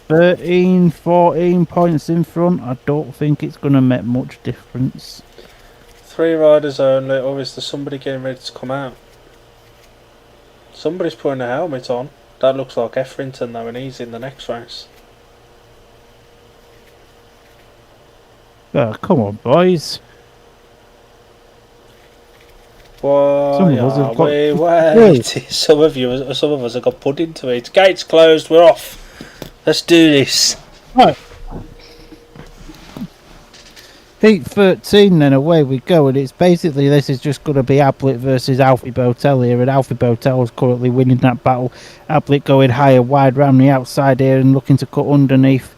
13, 14 points in front. I don't think it's going to make much difference. 3 riders only, or is there somebody getting ready to come out? Somebody's putting a helmet on. That looks like Etherington though, and he's in the next race. Oh, come on, boys. Why some of us have got waiting? Some of us have got put into it. Gates closed, we're off. Let's do this. Right. Heat 13, then away we go, and it's basically this is just going to be Ablett versus Alfie Botel here, and Alfie Botel is currently winning that battle. Ablett going higher, wide round the outside here and looking to cut underneath.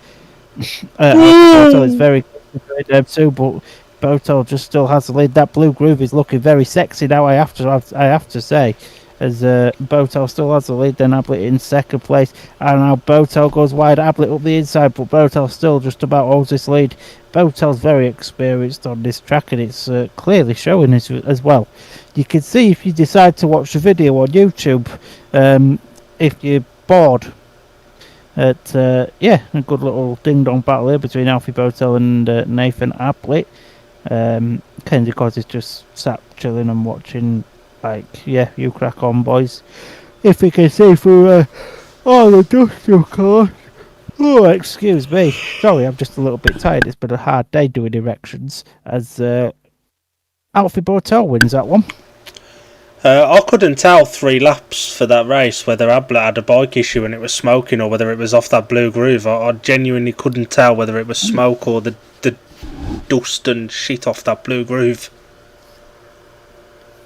Botel is very good too, but Botel just still has the lead. That blue groove is looking very sexy now. I have to say, as Botel still has the lead, then Ablett in second place, and now Botel goes wide, Ablett up the inside, but Botel still just about holds this lead. Botel's very experienced on this track, and it's clearly showing this as well. You can see if you decide to watch the video on YouTube, if you're bored. A good little ding-dong battle here between Alfie Botel and Nathan Ablett. Kenzie Cos is just sat chilling and watching. You crack on, boys. If we can see through the dust, of course. Oh, excuse me. Sorry, I'm just a little bit tired. It's been a hard day doing erections. As Alfie Botel wins that one. I couldn't tell 3 laps for that race whether Ablett had a bike issue and it was smoking or whether it was off that blue groove. I genuinely couldn't tell whether it was smoke or the dust and shit off that blue groove.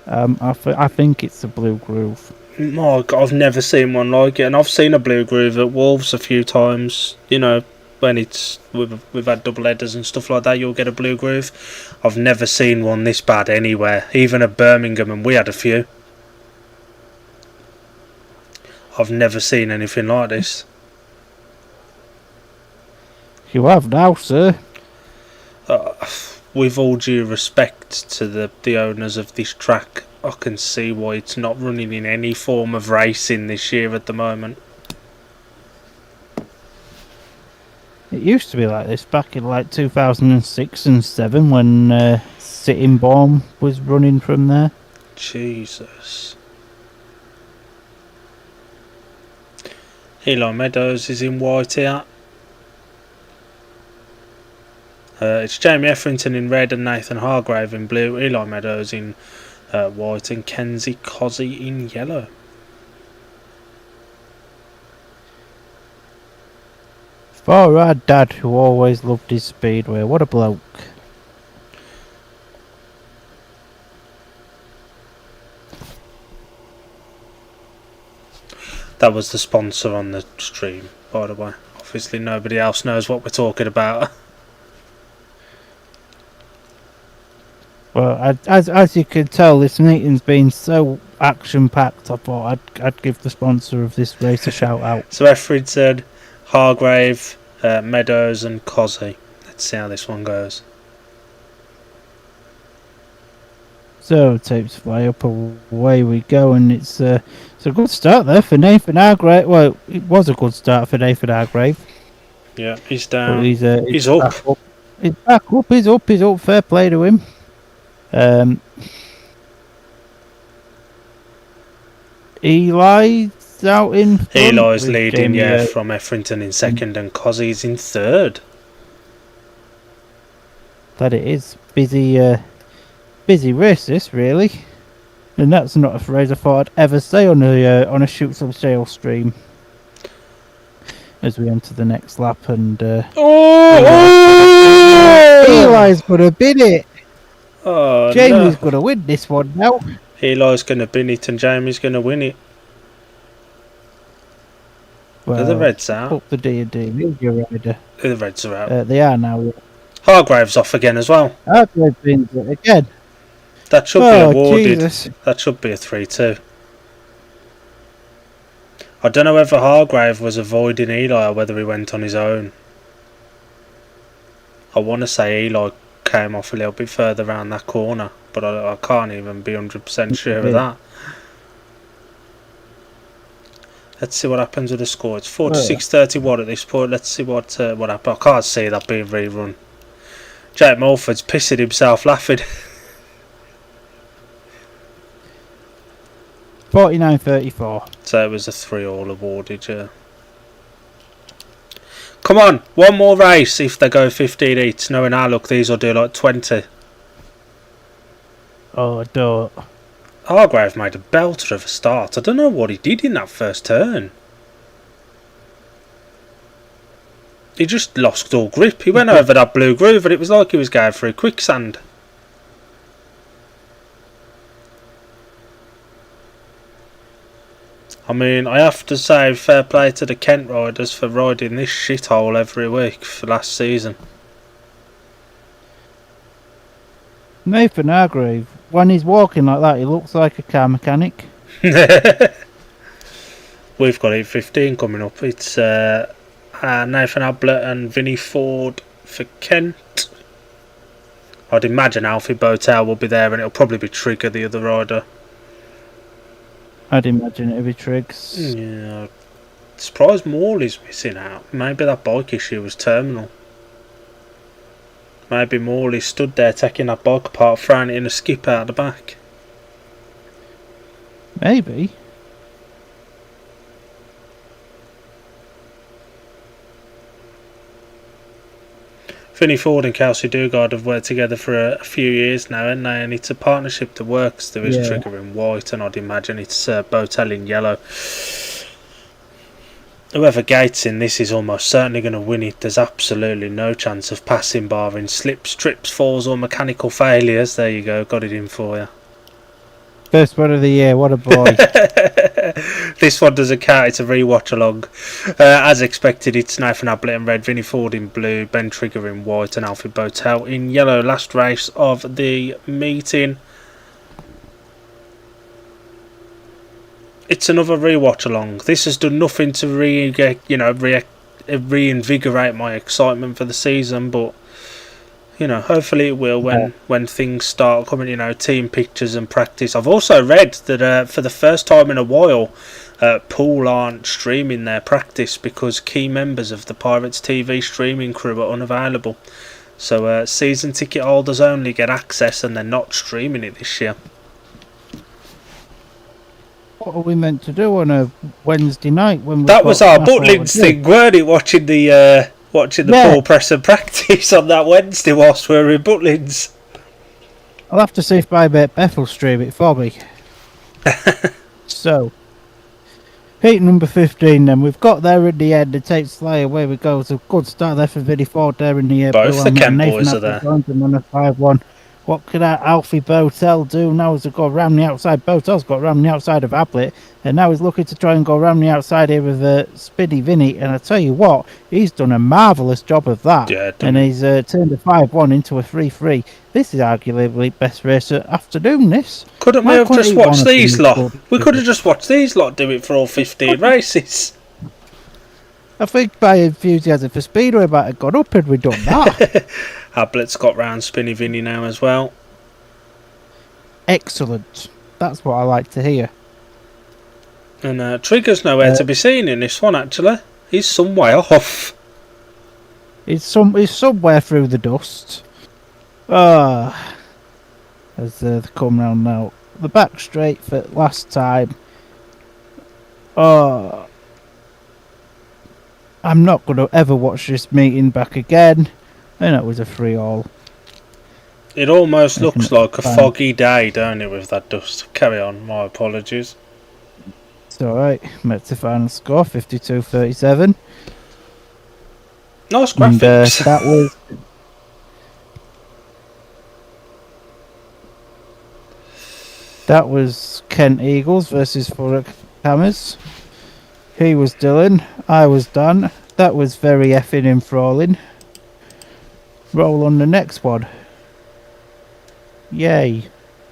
I think it's the blue groove. Oh God, I've never seen one like it, and I've seen a blue groove at Wolves a few times. You know, when we've had double headers and stuff like that, you'll get a blue groove. I've never seen one this bad anywhere, even at Birmingham, and we had a few. I've never seen anything like this. You have now, sir. With all due respect to the owners of this track, I can see why it's not running in any form of racing this year at the moment. It used to be like this back in 2006 and 7 when Sittingbourne was running from there. Jesus. Eli Meadows is in white here. It's Jamie Etherington in red and Nathan Hargrave in blue. Eli Meadows in white and Kenzie Cozzy in yellow. For our dad, who always loved his speedway. What a bloke. That was the sponsor on the stream, by the way. Obviously nobody else knows what we're talking about. Well, as you can tell, this meeting's been so action-packed, I thought I'd give the sponsor of this race a shout-out. So Etherington, Hargrave, Meadows and Cozzy. Let's see how this one goes. So, tapes fly up, away we go, and it's a good start there for Nathan Hargrave. Well, it was a good start for Nathan Hargrave. Yeah, he's down. He's up. He's back up, he's up, fair play to him. Eli, Reds out in front. Eli's with leading, Jamie, from Effrington in second and Cozzy's in third. That it is. Busy race this, really. And that's not a phrase I thought I'd ever say on a Shoot Some Shale stream. As we enter the next lap and... Eli's gonna bin it! Oh, Jamie's gonna win this one now. Eli's gonna bin it and Jamie's gonna win it. Well, Are the Reds out? Up the D&D media rider. The Reds are out. They are now. Hargrave's off again as well. Hargrave bins it again. That should be awarded. Jesus. That should be a 3-2. I don't know whether Hargrave was avoiding Eli or whether he went on his own. I want to say Eli came off a little bit further around that corner, but I can't even be 100% sure of that. Let's see what happens with the score. It's 46-31 at this point. Let's see what happened. I can't see that being rerun. Jake Mulford's pissing himself laughing. 49-34. So it was a 3-all awarded, yeah. Come on, one more race if they go 15 each. Knowing our luck, these will do like 20. Oh, don't. Hargrave made a belter of a start. I don't know what he did in that first turn. He just lost all grip. He went over that blue groove and it was like he was going through quicksand. I mean, I have to say fair play to the Kent riders for riding this shithole every week for last season. Nathan Hargrave, when he's walking like that, he looks like a car mechanic. We've got 8:15 coming up. It's Nathan Ablett and Vinnie Ford for Kent. I'd imagine Alfie Botel will be there and it'll probably be Trigger, the other rider. I'd imagine it'd be Triggs. Yeah, surprised Morley's missing out. Maybe that bike issue was terminal. Maybe Morley stood there taking that bike apart, throwing it in a skip out the back. Maybe. Vinnie Ford and Kelsey Dugard have worked together for a few years now, haven't they? And it's a partnership that works. There is Trigger in white, and I'd imagine it's Botel in yellow. Whoever gates in this is almost certainly going to win it. There's absolutely no chance of passing, barring slips, trips, falls, or mechanical failures. There you go, got it in for you. First one of the year, what a boy. This one doesn't count, it's a re-watch-along. As expected, it's Nathan Ablett in red, Vinnie Ford in blue, Ben Trigger in white, and Alfie Botel in yellow. Last race of the meeting. It's another re-watch-along. This has done nothing to reinvigorate my excitement for the season, but hopefully it will when things start coming, team pictures and practice. I've also read that for the first time in a while, Pool aren't streaming their practice because key members of the Pirates TV streaming crew are unavailable. So season ticket holders only get access and they're not streaming it this year. What are we meant to do on a Wednesday night? That was our Butlins thing, weren't it? Watching the Paul Preston practice on that Wednesday whilst we were in Butlins. I'll have to see if my mate Beth will stream it for me. So, heat number 15 then. We've got there in the end. It takes Sly away we go. It's a good start there for Vinnie Ford there in the air. Both the Kent boys are there. On a 5-1. What can Alfie Botel do now as he go around the outside? Botel's got around the outside of Ablett, and now he's looking to try and go around the outside here with Spinny Vinny. And I tell you what, he's done a marvellous job of that. Yeah, and he's turned a 5-1 into a 3-3. This is arguably best race of afternoon, this. Couldn't we have just watched these lot? We could have just watched these lot do it for all 15 races. I think my enthusiasm for Speedway might have gone up had we done that. Ablett's got round Spinny Vinny now as well. Excellent. That's what I like to hear. And Trigger's nowhere to be seen in this one, actually. He's some way off. He's somewhere through the dust. As they come round now. The back straight for last time. Oh, I'm not going to ever watch this meeting back again. And it was a 3-all. It almost Making looks it like a fun. foggy day, don't it, with that dust? Carry on, my apologies. It's alright. Met the final score, 52-37. Nice And graphics. that was Kent Eagles versus Thurrock Hammers. He was Dylan, I was Dan. That was very effing enthralling. Roll on the next one. Yay.